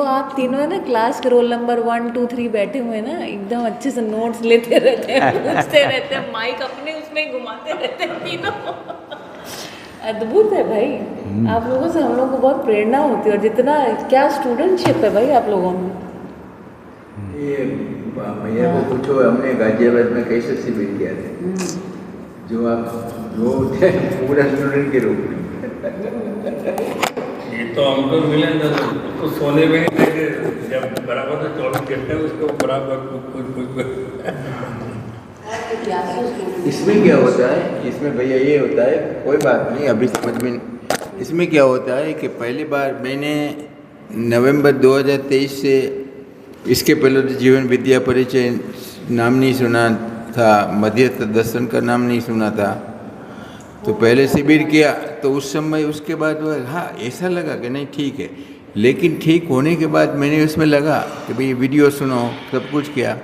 आप तीनों है ना क्लास के रोल नंबर 1, 2, 3 बैठे हुए हैं ना, एकदम अच्छे से नोट्स लेते रहते हैं, पूछते रहते हैं, माइक अपने उसमें घुमाते रहते हैं तीनों। अद्भुत है भाई, आप लोगों से हम लोगों को बहुत प्रेरणा होती है। और जितना क्या स्टूडेंटशिप है भाई आप लोगों में। ये भैया को पूछो, हमने गाजियाबाद में कैसे शिविर किया था, जो थे पूरा स्टूडेंट के रूप में। ये तो हमको मिले तो सोने में नहीं देते, जब बराबर तो 24 घंटे उसको बराबर इसमें क्या होता है, इसमें भैया ये होता है, कोई बात नहीं अभी समझ में। इसमें क्या होता है कि पहली बार मैंने नवंबर 2023 से, इसके पहले तो जीवन विद्या परिचय नाम नहीं सुना था, मध्यस्थ दर्शन का नाम नहीं सुना था, तो पहले शिविर किया तो उस समय उसके बाद वो हाँ ऐसा लगा कि नहीं ठीक है। लेकिन ठीक होने के बाद मैंने उसमें लगा कि भाई वीडियो सुनो, सब कुछ किया।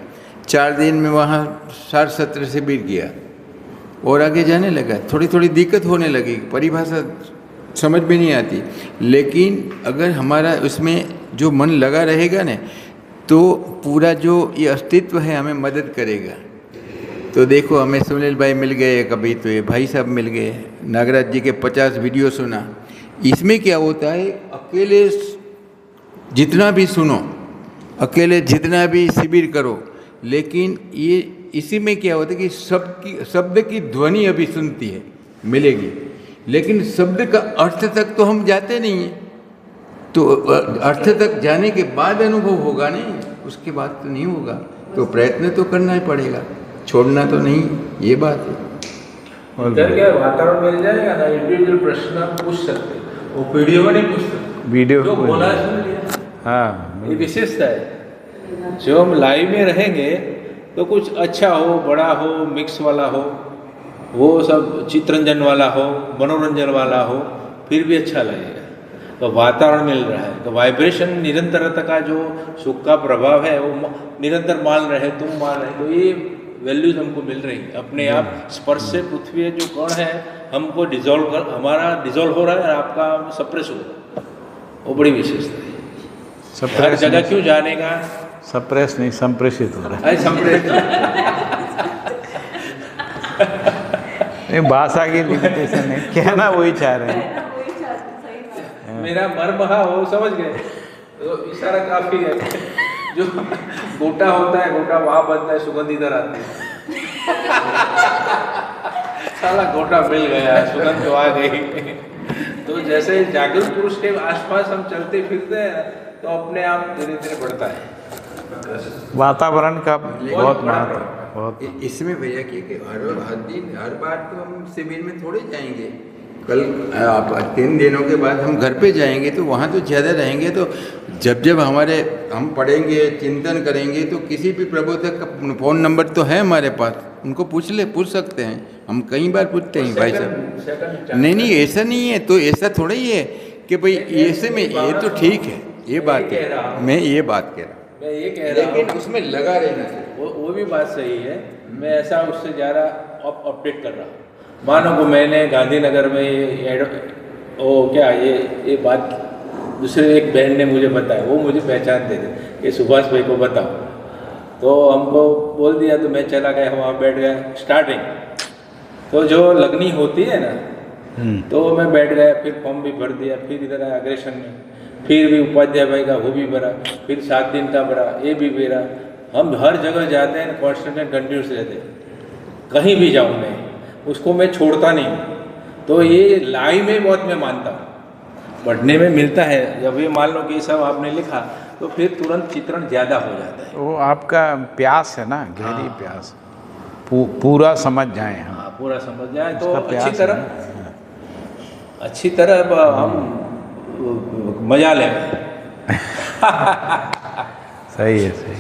4 दिन में वहाँ 60 सत्र शिविर किया और आगे जाने लगा। थोड़ी थोड़ी दिक्कत होने लगी, परिभाषा समझ में नहीं आती, लेकिन अगर हमारा उसमें जो मन लगा रहेगा ना तो पूरा जो ये अस्तित्व है हमें मदद करेगा। तो देखो हमें सुनील भाई मिल गए, कभी तो ये भाई साहब मिल गए, नागराज जी के 50 वीडियो सुना। इसमें क्या होता है, अकेले जितना भी सुनो, अकेले जितना भी शिविर करो, लेकिन ये इसी में क्या होता है कि शब्द की ध्वनि अभी सुनती है मिलेगी, लेकिन शब्द का अर्थ तक तो हम जाते नहीं हैं। तो अर्थ तक जाने के बाद अनुभव होगा नहीं, उसके बाद तो नहीं होगा। तो प्रयत्न तो करना ही पड़ेगा, छोड़ना तो नहीं, ये बात है। इधर क्या वातावरण मिल जाएगा ना, इंडिविजुअल प्रश्न आप पूछ सकते, वो वीडियो में नहीं पूछ सकते। वीडियो जो बोला है सुन लिया, हाँ, ये विशेषता है। जो हम लाइव में रहेंगे तो कुछ अच्छा हो, बड़ा हो, मिक्स वाला हो, वो सब चित्रंजन वाला हो, मनोरंजन वाला हो, फिर भी अच्छा लगेगा। तो वातावरण मिल रहा है, तो वाइब्रेशन निरंतरता का जो सुख का प्रभाव है वो निरंतर मान रहे, तुम मान रहे, तो ये वैल्यूज हमको मिल रही है अपने आप। स्पर्श से पृथ्वी जो कण है हमको डिजोल्व कर, हमारा डिजोल्व हो रहा है और आपका सप्रेस हो रहा है, वो बड़ी विशेषता है। हर जगह क्यों जाने का, सप्रेस नहीं संप्रेषित हो रहा अरे संप्रेस है। भाषा की लिमिटेशन है, कहना वही चाह रहे हैं। मेरा मर्म हो, समझ गए, तो इशारा काफी है। जो गोटा होता है, गोटा वहाँ बनता है, सुगंध इधर आती है। साला गोटा मिल गया, सुगंध तो आ गई। तो जैसे जागृत पुरुष के आसपास हम चलते फिरते हैं तो अपने आप धीरे धीरे बढ़ता है। वातावरण का बहुत बड़ा महत्व, बहुत इसमें भैया कि हर दिन हर बार तो हम शिविर में थोड़े जाएंगे। कल आप 3 दिनों के बाद हम घर पे जाएंगे तो वहाँ तो ज़्यादा रहेंगे। तो जब हम पढ़ेंगे, चिंतन करेंगे तो किसी भी प्रबोधक का फ़ोन नंबर तो है हमारे पास, उनको पूछ सकते हैं। हम कई बार पूछते हैं भाई साहब। नहीं ऐसा नहीं है, तो ऐसा थोड़ा ही है कि भाई ऐसे में ये तो ठीक है, ये बात है, मैं ये बात कह रहा हूँ, मैं ये कह रहा हूँ, लेकिन उसमें लगा रहना चाहिए। वो भी बात सही है। मैं ऐसा उससे ज़्यादा अपडेट कर रहा हूँ। मानो को मैंने गांधीनगर में ये बात दूसरे एक बहन ने मुझे बताया, वो मुझे पहचानते थे कि सुभाष भाई को बताओ, तो हमको बोल दिया। तो मैं चला गया, वहाँ बैठ गया। स्टार्टिंग तो जो लगनी होती है ना, तो मैं बैठ गया, फिर फॉर्म भी भर दिया, फिर इधर आया अग्रेशन में, फिर भी उपाध्याय भाई का वो भी भरा, फिर 7 दिन का भरा, ये भी भरा। हम हर जगह जाते हैं, कॉन्स्टेंट एंड कंटिन्यूस रहते हैं। कहीं भी जाऊँ मैं, उसको मैं छोड़ता नहीं हूँ। तो ये लाई में बहुत मैं मानता हूँ, पढ़ने में मिलता है। जब ये मान लो कि सब आपने लिखा तो फिर तुरंत चित्रण ज़्यादा हो जाता है। वो आपका प्यास है ना, गहरी प्यास, पूरा समझ जाए हम। हाँ, पूरा समझ जाए तो उसका प्यास अच्छी तरह हम मजा लेंगे। सही है, सही।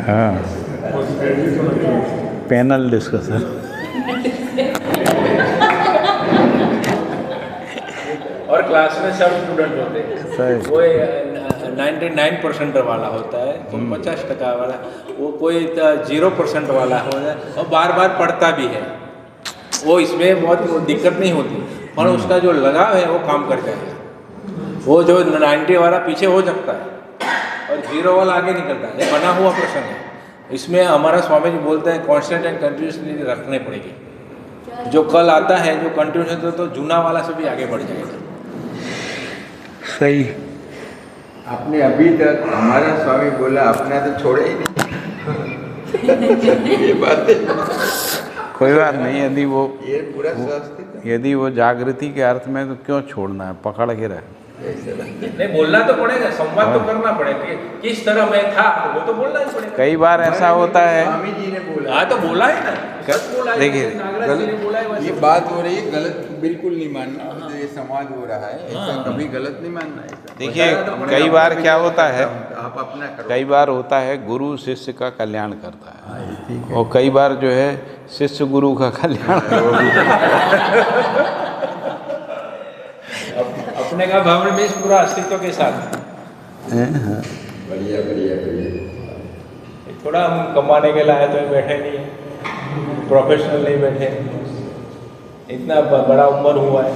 हाँ, पैनल डिस्कशन। और क्लास में सब स्टूडेंट होते हैं, वो 99% वाला होता है, तो 50% वाला, वो कोई 0% वाला हो जाए और बार बार पढ़ता भी है। वो इसमें बहुत दिक्कत नहीं होती, पर उसका जो लगाव है वो काम कर जाएगा। वो जो 90 वाला पीछे हो सकता है और 0 वाला आगे निकलता है, ये बना हुआ प्रश्न है। इसमें हमारा स्वामी जी बोलते हैं कॉन्स्टेंट एंड कंटिन्यूसली रखने पड़ेगी। जो कल आता है, जो कंटिन्यूस है, तो जूना वाला से भी आगे बढ़ जाएगा। सही। आपने अभी तक हमारा स्वामी बोला, अपना तो छोड़े ही नहीं। ये बात है। कोई बात नहीं, यदि वो ये पूरा स्वास्थ्य यदि वो जागृति के अर्थ में, तो क्यों छोड़ना है, पकड़ के रहे। नहीं, बोलना तो पड़ेगा, संवाद तो करना पड़ेगा कि किस तरह मैं था, तो वो तो बोलना ही पड़ेगा। कई बार ऐसा होता है, स्वामी जी ने बोला। हाँ, तो बोला है ना, सच बोला है। देखिए, नागराज जी ने बोला है, ये बात हो रही है, गलत बिल्कुल नहीं मानना। तो ये संवाद हो रहा है, ऐसा कभी गलत नहीं मानना है। देखिए, कई बार क्या होता है, आप अपना करो। कई बार होता है गुरु शिष्य का कल्याण करता है, और कई बार जो है शिष्य गुरु का कल्याण अपने का भावना में पूरा अस्तित्व के साथ। बढ़िया बढ़िया बढ़िया। थोड़ा हम कमाने के लाए तो बैठे नहीं है, प्रोफेशनल नहीं बैठे, इतना बड़ा उम्र हुआ है।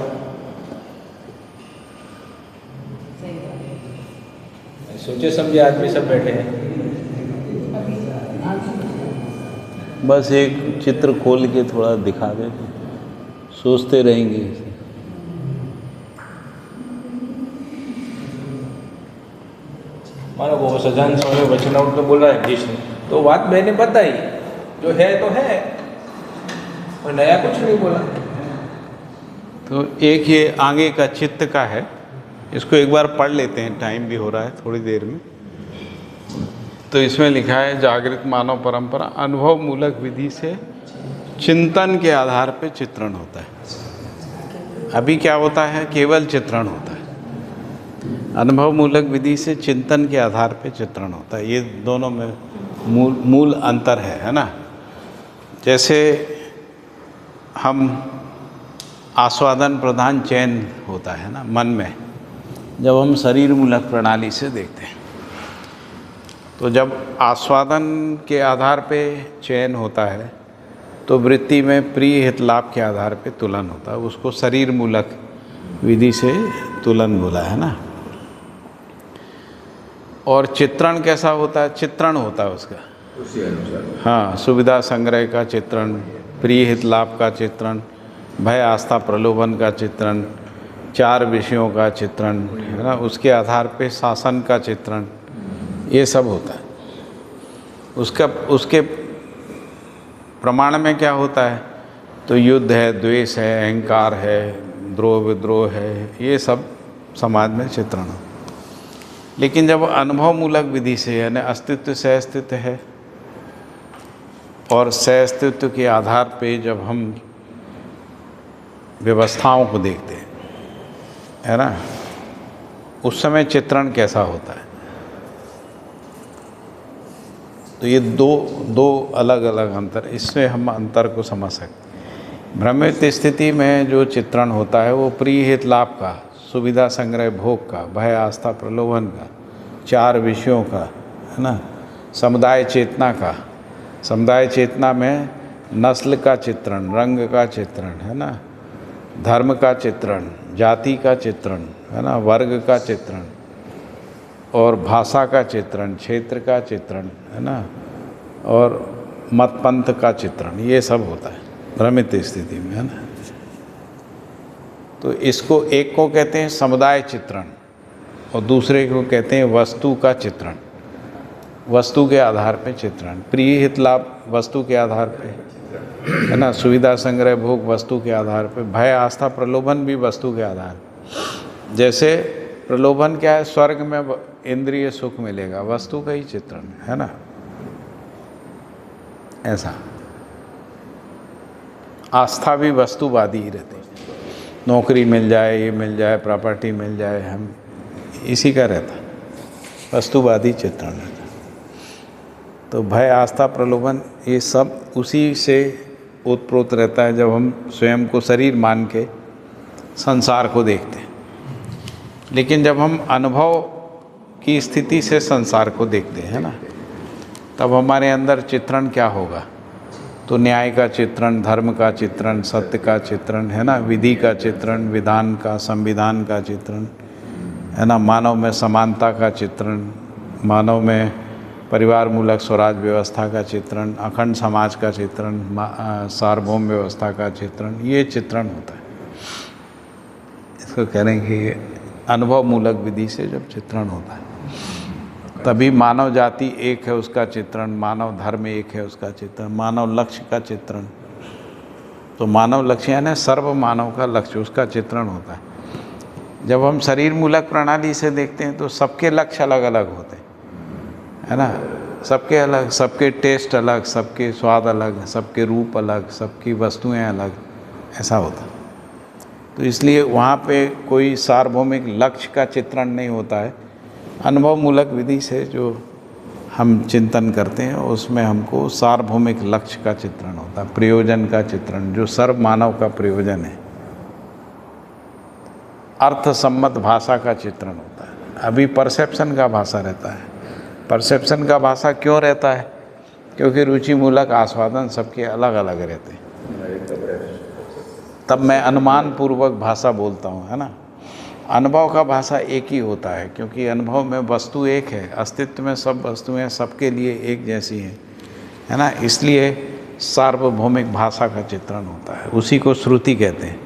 सोचे समझे आदमी सब बैठे हैं। बस एक चित्र खोल के थोड़ा दिखा दे, सोचते रहेंगे। मानो वो सजान स्वामी वचनाउट तो बोल रहा है कृष्ण, तो बात मैंने बताई, जो है तो है, और नया कुछ नहीं बोला। तो एक ये आगे का चित्त का है, इसको एक बार पढ़ लेते हैं, टाइम भी हो रहा है थोड़ी देर में। तो इसमें लिखा है, जागृत मानव परंपरा अनुभव मूलक विधि से चिंतन के आधार पे चित्रण होता है। अभी क्या होता है, केवल चित्रण होता है। अनुभव मूलक विधि से चिंतन के आधार पे चित्रण होता है। ये दोनों में मूल अंतर है ना। जैसे हम आस्वादन प्रधान चयन होता है ना मन में, जब हम शरीर मूलक प्रणाली से देखते हैं, तो जब आस्वादन के आधार पे चयन होता है, तो वृत्ति में प्रिय हित लाभ के आधार पे तुलन होता है। उसको शरीर मूलक विधि से तुलन बोला है ना। और चित्रण कैसा होता है, चित्रण होता है उसका उसी अनुसार। हाँ, सुविधा संग्रह का चित्रण, प्रिय हित लाभ का चित्रण, भय आस्था प्रलोभन का चित्रण, 4 विषयों का चित्रण है ना, उसके आधार पे शासन का चित्रण, ये सब होता है। उसके प्रमाण में क्या होता है? तो युद्ध है, द्वेष है, अहंकार है, द्रोह विद्रोह है, ये सब समाज में चित्रण हो। लेकिन जब अनुभव मूलक विधि से, यानी अस्तित्व से अस्तित्व है और से अस्तित्व के आधार पे जब हम व्यवस्थाओं को देखते हैं, है ना, उस समय चित्रण कैसा होता है? तो ये दो अलग अलग अंतर, इससे हम अंतर को समझ सकते हैं। भ्रमित स्थिति में जो चित्रण होता है वो प्रिय हित लाभ का, सुविधा संग्रह भोग का, भय आस्था प्रलोभन का, 4 विषयों का, है ना, समुदाय चेतना का। समुदाय चेतना में नस्ल का चित्रण, रंग का चित्रण, है ना, धर्म का चित्रण, जाति का चित्रण, है ना, वर्ग का चित्रण और भाषा का चित्रण, क्षेत्र का चित्रण, है ना, और मत पंथ का चित्रण, ये सब होता है भ्रमित स्थिति में, है ना। तो इसको एक को कहते हैं समुदाय चित्रण और दूसरे को कहते हैं वस्तु का चित्रण। वस्तु के आधार पे चित्रण, प्रिय हित लाभ वस्तु के आधार पे, है ना, सुविधा संग्रह भोग वस्तु के आधार पे, भय आस्था प्रलोभन भी वस्तु के आधार पे। जैसे प्रलोभन क्या है? स्वर्ग में इंद्रिय सुख मिलेगा, वस्तु का ही चित्रण है ना, ऐसा। आस्था भी वस्तुवादी ही रहती है, नौकरी मिल जाए, ये मिल जाए, प्रॉपर्टी मिल जाए, हम इसी का रहता, वस्तुवादी चित्रण रहता। तो भय आस्था प्रलोभन ये सब उसी से ओतप्रोत रहता है जब हम स्वयं को शरीर मान के संसार को देखते हैं। लेकिन जब हम अनुभव की स्थिति से संसार को देखते हैं ना, तब हमारे अंदर चित्रण क्या होगा? तो न्याय का चित्रण, धर्म का चित्रण, सत्य का चित्रण, है ना, विधि का चित्रण, विधान का, संविधान का चित्रण, है ना, मानव में समानता का चित्रण, मानव में परिवार मूलक स्वराज व्यवस्था का चित्रण, अखंड समाज का चित्रण, सार्वभौम व्यवस्था का चित्रण, ये चित्रण होता है। इसको कह रहे हैं कि अनुभव मूलक विधि से जब चित्रण होता है तभी मानव जाति एक है, उसका चित्रण, मानव धर्म एक है, उसका चित्रण, मानव लक्ष्य का चित्रण। तो मानव लक्ष्य यानी सर्व मानव का लक्ष्य, उसका चित्रण होता है। जब हम शरीर मूलक प्रणाली से देखते हैं तो सबके लक्ष्य अलग अलग होते हैं, है ना, सबके अलग, सबके टेस्ट अलग, सबके स्वाद अलग, सबके रूप अलग, सबकी वस्तुएं अलग, ऐसा होता है। तो इसलिए वहाँ पे कोई सार्वभौमिक लक्ष्य का चित्रण नहीं होता है। अनुभव मूलक विधि से जो हम चिंतन करते हैं उसमें हमको सार्वभौमिक लक्ष्य का चित्रण होता है, प्रयोजन का चित्रण, जो सर्व मानव का प्रयोजन है। अर्थ सम्मत भाषा का चित्रण होता है। अभी परसेप्शन का भाषा रहता है। परसेप्शन का भाषा क्यों रहता है? क्योंकि रुचि मूलक आस्वादन सबके अलग अलग रहते हैं, तब मैं अनुमान पूर्वक भाषा बोलता हूँ, है ना। अनुभव का भाषा एक ही होता है, क्योंकि अनुभव में वस्तु एक है, अस्तित्व में सब वस्तुएं सबके लिए एक जैसी हैं, है ना। इसलिए सार्वभौमिक भाषा का चित्रण होता है, उसी को श्रुति कहते हैं।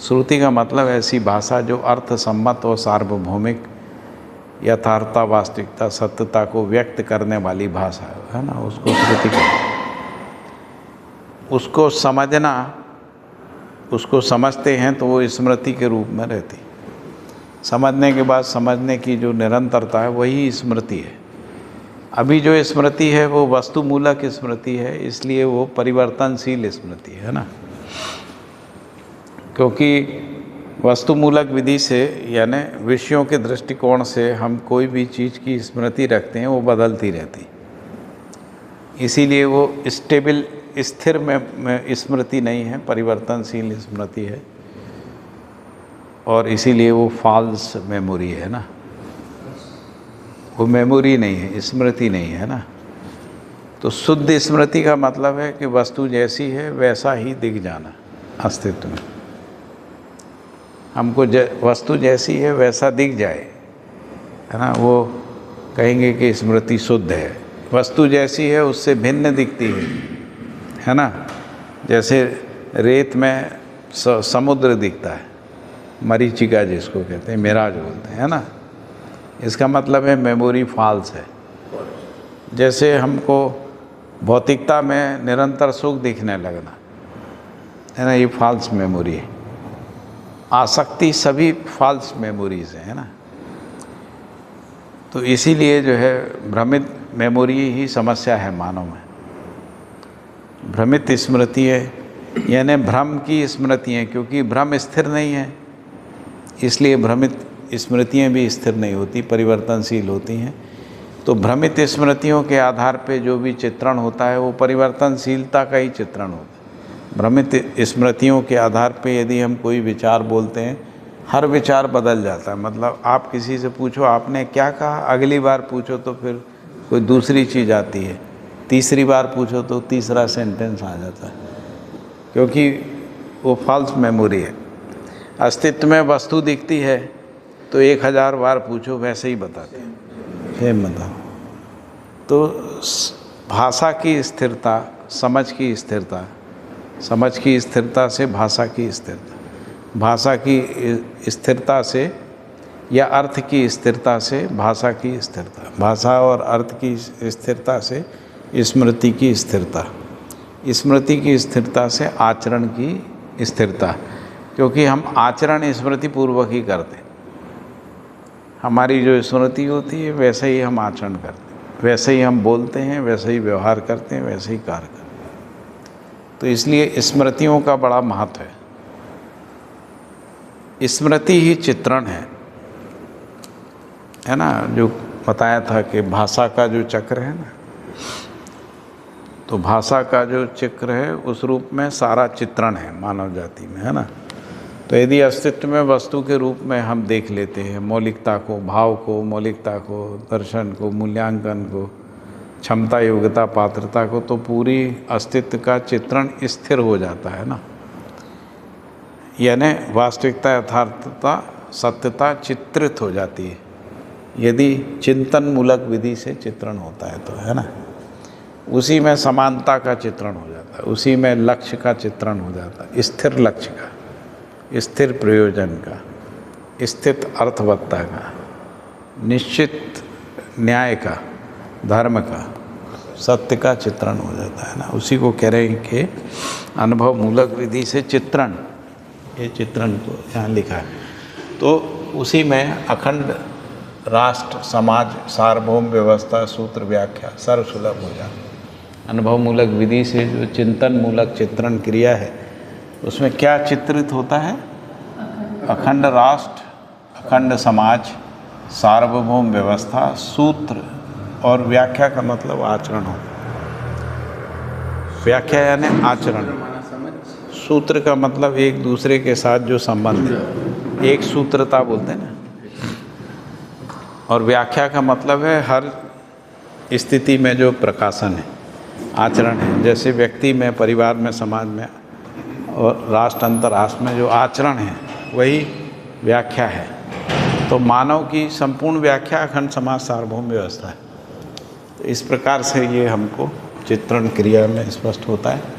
श्रुति का मतलब ऐसी भाषा जो अर्थ सम्मत और सार्वभौमिक यथार्थता, वास्तविकता, सत्यता को व्यक्त करने वाली भाषा है ना, उसको श्रुति कहते हैं। उसको समझना, उसको समझते हैं तो वो स्मृति के रूप में रहती। समझने के बाद समझने की जो निरंतरता है वही स्मृति है। अभी जो स्मृति है वो वस्तु मूलक स्मृति है, इसलिए वो परिवर्तनशील स्मृति है ना। क्योंकि वस्तु मूलक विधि से यानी विषयों के दृष्टिकोण से हम कोई भी चीज़ की स्मृति रखते हैं, वो बदलती रहती, इसीलिए वो स्टेबल स्थिर में स्मृति नहीं है, परिवर्तनशील स्मृति है, और इसीलिए वो फॉल्स मेमोरी है ना। वो मेमोरी नहीं है, स्मृति नहीं है ना। तो शुद्ध स्मृति का मतलब है कि वस्तु जैसी है वैसा ही दिख जाना अस्तित्व में। हमको वस्तु जैसी है वैसा दिख जाए, है ना, वो कहेंगे कि स्मृति शुद्ध है। वस्तु जैसी है उससे भिन्न दिखती है ना। जैसे रेत में समुद्र दिखता है, मरीचिका जिसको कहते हैं, मिराज बोलते हैं, है ना। इसका मतलब है मेमोरी फॉल्स है, जैसे हमको भौतिकता में निरंतर सुख दिखने लगना है ना, ये फॉल्स मेमोरी है। आसक्ति सभी फॉल्स मेमोरीज है ना। तो इसीलिए जो है भ्रमित मेमोरी ही समस्या है मानव में। भ्रमित स्मृति है यानी भ्रम की स्मृतियाँ, क्योंकि भ्रम स्थिर नहीं है इसलिए भ्रमित स्मृतियाँ भी स्थिर नहीं होती, परिवर्तनशील होती हैं। तो भ्रमित स्मृतियों के आधार पे जो भी चित्रण होता है वो परिवर्तनशीलता का ही चित्रण होता है। भ्रमित स्मृतियों के आधार पे यदि हम कोई विचार बोलते हैं, हर विचार बदल जाता है। मतलब आप किसी से पूछो आपने क्या कहा, अगली बार पूछो तो फिर कोई दूसरी चीज़ आती है, तीसरी बार पूछो तो तीसरा सेंटेंस आ जाता है, क्योंकि वो फॉल्स मेमोरी है। अस्तित्व में वस्तु दिखती है तो 1000 बार पूछो वैसे ही बताते हैं, सेम बताओ। तो भाषा की स्थिरता, समझ की स्थिरता, समझ की स्थिरता से भाषा की स्थिरता, भाषा की स्थिरता से या अर्थ की स्थिरता से भाषा की स्थिरता, भाषा और अर्थ की स्थिरता से स्मृति की स्थिरता, स्मृति की स्थिरता से आचरण की स्थिरता, क्योंकि हम आचरण स्मृति पूर्वक ही करते हैं। हमारी जो स्मृति होती है वैसे ही हम आचरण करते हैं, वैसे ही हम बोलते हैं, वैसे ही व्यवहार करते हैं, वैसे ही कार्य करते हैं। तो इसलिए स्मृतियों का बड़ा महत्व है। स्मृति ही चित्रण है ना। जो बताया था कि भाषा का जो चक्र है ना, तो भाषा का जो चक्र है उस रूप में सारा चित्रण है मानव जाति में, है ना। तो यदि अस्तित्व में वस्तु के रूप में हम देख लेते हैं मौलिकता को, भाव को, मौलिकता को, दर्शन को, मूल्यांकन को, क्षमता, योग्यता, पात्रता को, तो पूरी अस्तित्व का चित्रण स्थिर हो जाता है ना। यानी वास्तविकता, यथार्थता, सत्यता चित्रित हो जाती है यदि चिंतन मूलक विधि से चित्रण होता है तो, है ना। उसी में समानता का चित्रण हो जाता है, उसी में लक्ष्य का चित्रण हो जाता है, स्थिर लक्ष्य का, स्थिर प्रयोजन का, स्थित अर्थवत्ता का, निश्चित न्याय का, धर्म का, सत्य का चित्रण हो जाता है ना। उसी को कह रहे हैं कि अनुभव मूलक विधि से चित्रण, ये चित्रण को यहाँ लिखा है। तो उसी में अखंड राष्ट्र, समाज, सार्वभौम व्यवस्था, सूत्र, व्याख्या सर्वसुलभ हो जाए। अनुभव मूलक विधि से जो चिंतन मूलक चित्रण क्रिया है उसमें क्या चित्रित होता है? अखंड राष्ट्र, अखंड समाज, सार्वभौम व्यवस्था, सूत्र और व्याख्या का मतलब आचरण होता है। व्याख्या यानी आचरण, सूत्र का मतलब एक दूसरे के साथ जो संबंध है, एक सूत्रता बोलते हैं ना। और व्याख्या का मतलब है हर स्थिति में जो प्रकाशन है, आचरण है। जैसे व्यक्ति में, परिवार में, समाज में और राष्ट्र, अंतर्राष्ट्र में जो आचरण है वही व्याख्या है। तो मानव की संपूर्ण व्याख्या अखंड समाज, सार्वभौम व्यवस्था है। तो इस प्रकार से ये हमको चित्रण क्रिया में स्पष्ट होता है।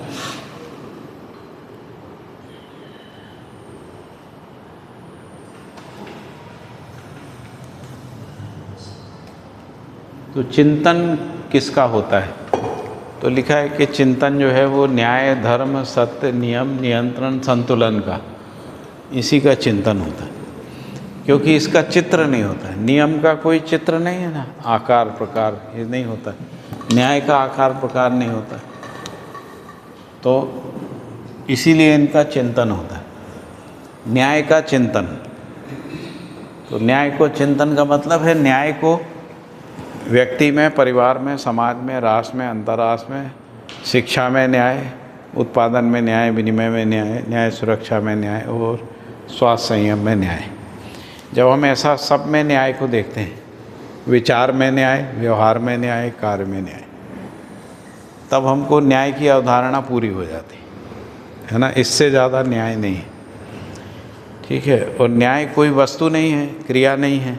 तो चिंतन किसका होता है? तो लिखा है कि चिंतन जो है वो न्याय, धर्म, सत्य, नियम, नियंत्रण, संतुलन का, इसी का चिंतन होता है। क्योंकि इसका चित्र नहीं होता है, नियम का कोई चित्र नहीं है ना, आकार प्रकार ये नहीं होता है, न्याय का आकार प्रकार नहीं होता है। तो इसीलिए इनका चिंतन होता है, न्याय का चिंतन। तो न्याय को चिंतन का मतलब है न्याय को व्यक्ति में, परिवार में, समाज में, राष्ट्र में, अंतर्राष्ट्र में, शिक्षा में न्याय, उत्पादन में न्याय, विनिमय में न्याय, न्याय सुरक्षा में न्याय और स्वास्थ्य संयम में न्याय। जब हम ऐसा सब में न्याय को देखते हैं, विचार में न्याय, व्यवहार में न्याय, कार्य में न्याय, तब हमको न्याय की अवधारणा पूरी हो जाती है ना। इससे ज़्यादा न्याय नहीं है, ठीक है। और न्याय कोई वस्तु नहीं है, क्रिया नहीं है,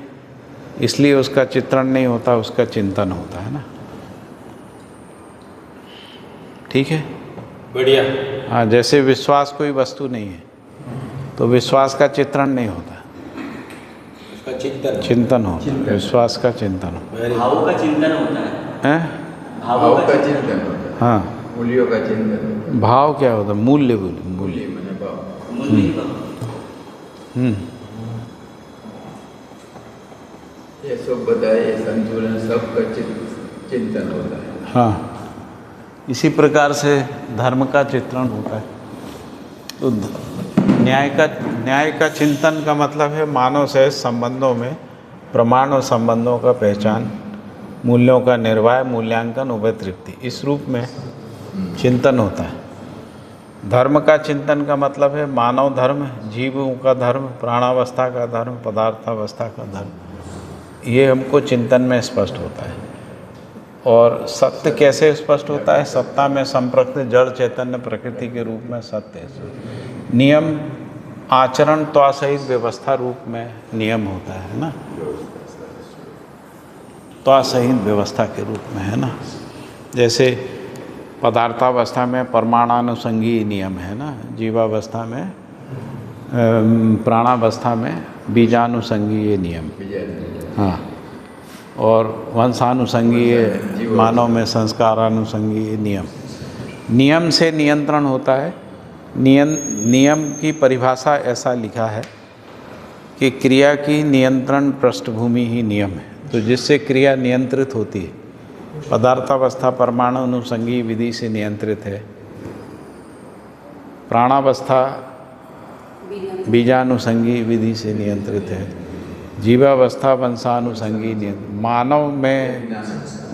इसलिए उसका चित्रण नहीं होता, उसका चिंतन होता है ना। ठीक है, बढ़िया। हाँ, जैसे विश्वास कोई वस्तु नहीं है तो विश्वास का चित्रण नहीं होता, उसका चिंतन चिंतन होता है। विश्वास का चिंतन होता भाव का चिंतन होता है। है। भाव का चिंतन होता है, हाँ, मूल्यों का चिंतन होता है। भाव क्या होता है? मूल्य बोले, मूल्य। मूल्य मैंने भाव, हम्म, ये सब बताए, ये संतुलन सबका चिंतन होता है। हाँ, इसी प्रकार से धर्म का चित्रण होता है। तो न्याय का चिंतन का मतलब है मानव से संबंधों में प्रमाण और संबंधों का पहचान, मूल्यों का निर्वाह, मूल्यांकन, उभय तृप्ति, इस रूप में चिंतन होता है। धर्म का चिंतन का मतलब है मानव धर्म, जीवों का धर्म, प्राणावस्था का धर्म, पदार्थावस्था का धर्म, ये हमको चिंतन में स्पष्ट होता है। और सत्य कैसे स्पष्ट होता है? सत्ता में संप्रक्त जड़ चैतन्य प्रकृति के रूप में सत्य है। नियम आचरण त्वा सहित व्यवस्था रूप में नियम होता है ना, त्वा सहित व्यवस्था के रूप में है ना। जैसे पदार्थावस्था में परमाणानुसंगी नियम है ना, जीवावस्था में प्राणावस्था में बीजानुसंगी ये नियम, हाँ, और वंशानुसंगी मानव में संस्कारानुसंगी नियम। नियम से नियंत्रण होता है। नियम की परिभाषा ऐसा लिखा है कि क्रिया की नियंत्रण पृष्ठभूमि ही नियम है, तो जिससे क्रिया नियंत्रित होती है। पदार्थावस्था परमाणुनुसंगी विधि से नियंत्रित है, प्राणावस्था बीजानुसंगी विधि से नियंत्रित है, जीवावस्था वंशानुसंगी नियंत्रण। मानव में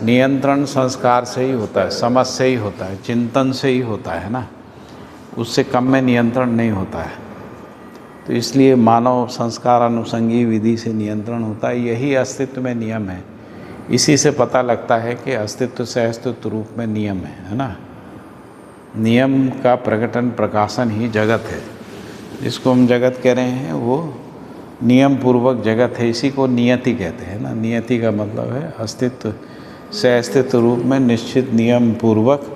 नियंत्रण संस्कार से ही होता है, समझ से ही होता है, चिंतन से ही होता है ना, उससे कम में नियंत्रण नहीं होता है। तो इसलिए मानव संस्कार अनुसंगी विधि से नियंत्रण होता है, यही अस्तित्व में नियम है। इसी से पता लगता है कि अस्तित्व से अस्तित्व रूप में नियम है ना। नियम का प्रकटन प्रकाशन ही जगत है। जिसको हम जगत कह रहे हैं वो नियम पूर्वक जगत है, इसी को नियति कहते हैं ना। नियति का मतलब है अस्तित्व से अस्तित्व रूप में निश्चित नियम पूर्वक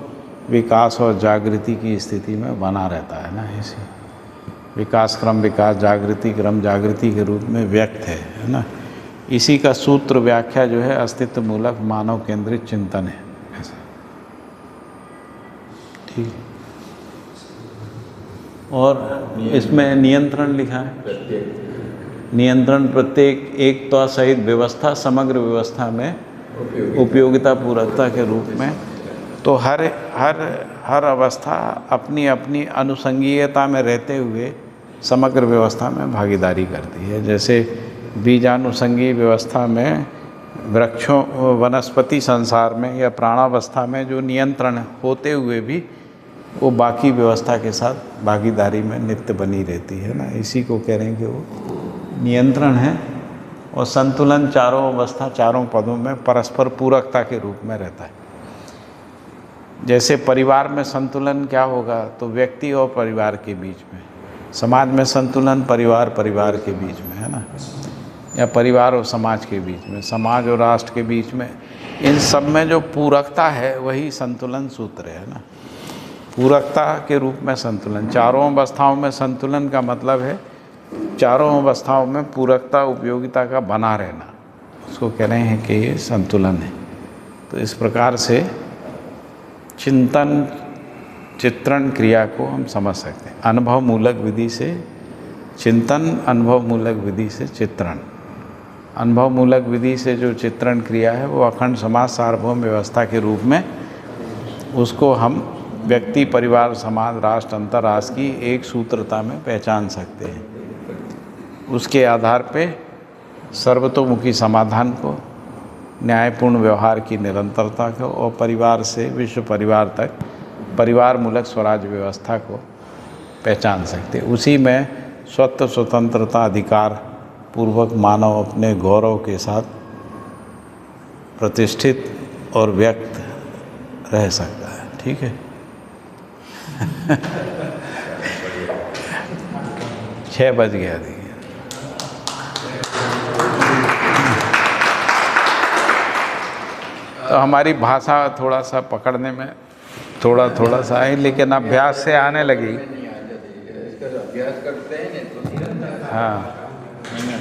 विकास और जागृति की स्थिति में बना रहता है ना। इसी विकास क्रम विकास, जागृति क्रम जागृति के रूप में व्यक्त है ना। इसी का सूत्र व्याख्या जो है अस्तित्व मूलक मानव केंद्रित चिंतन है, ऐसा ठीक। और इसमें नियंत्रण लिखा है, नियंत्रण प्रत्येक एक त्वा सहित व्यवस्था समग्र व्यवस्था में उपयोगिता पूरकता के रूप में। तो हर अवस्था अपनी अपनी अनुसंगीयता में रहते हुए समग्र व्यवस्था में भागीदारी करती है। जैसे बीजानुसंगी व्यवस्था में वृक्षों वनस्पति संसार में या प्राणावस्था में जो नियंत्रण होते हुए भी वो बाकी व्यवस्था के साथ भागीदारी में नित्य बनी रहती है ना। इसी को कह रहे हैं कि वो नियंत्रण है। और संतुलन चारों अवस्था चारों पदों में परस्पर पूरकता के रूप में रहता है। जैसे परिवार में संतुलन क्या होगा, तो व्यक्ति और परिवार के बीच में, समाज में संतुलन परिवार के बीच में है ना, या परिवार और समाज के बीच में, समाज और राष्ट्र के बीच में, इन सब में जो पूरकता है वही संतुलन सूत्र है ना। पूरकता के रूप में संतुलन, चारों अवस्थाओं में संतुलन का मतलब है चारों अवस्थाओं में पूरकता उपयोगिता का बना रहना, उसको कह रहे हैं कि ये संतुलन है। तो इस प्रकार से चिंतन चित्रण क्रिया को हम समझ सकते हैं। अनुभव मूलक विधि से चिंतन, अनुभव मूलक विधि से चित्रण। अनुभव मूलक विधि से जो चित्रण क्रिया है वो अखंड समाज सार्वभौम व्यवस्था के रूप में उसको हम व्यक्ति परिवार समाज राष्ट्र अंतर्राष्ट्र की एक सूत्रता में पहचान सकते हैं। उसके आधार पे सर्वतोमुखी समाधान को, न्यायपूर्ण व्यवहार की निरंतरता को और परिवार से विश्व परिवार तक परिवार मूलक स्वराज व्यवस्था को पहचान सकते। उसी में स्वतः स्वतंत्रता अधिकार पूर्वक मानव अपने गौरव के साथ प्रतिष्ठित और व्यक्त रह सकता है। ठीक है। 6 बज गया देखिए। तो हमारी भाषा थोड़ा सा पकड़ने में थोड़ा सा है, लेकिन अभ्यास से आने लगी। अभ्यास करते हैं ना तो हाँ।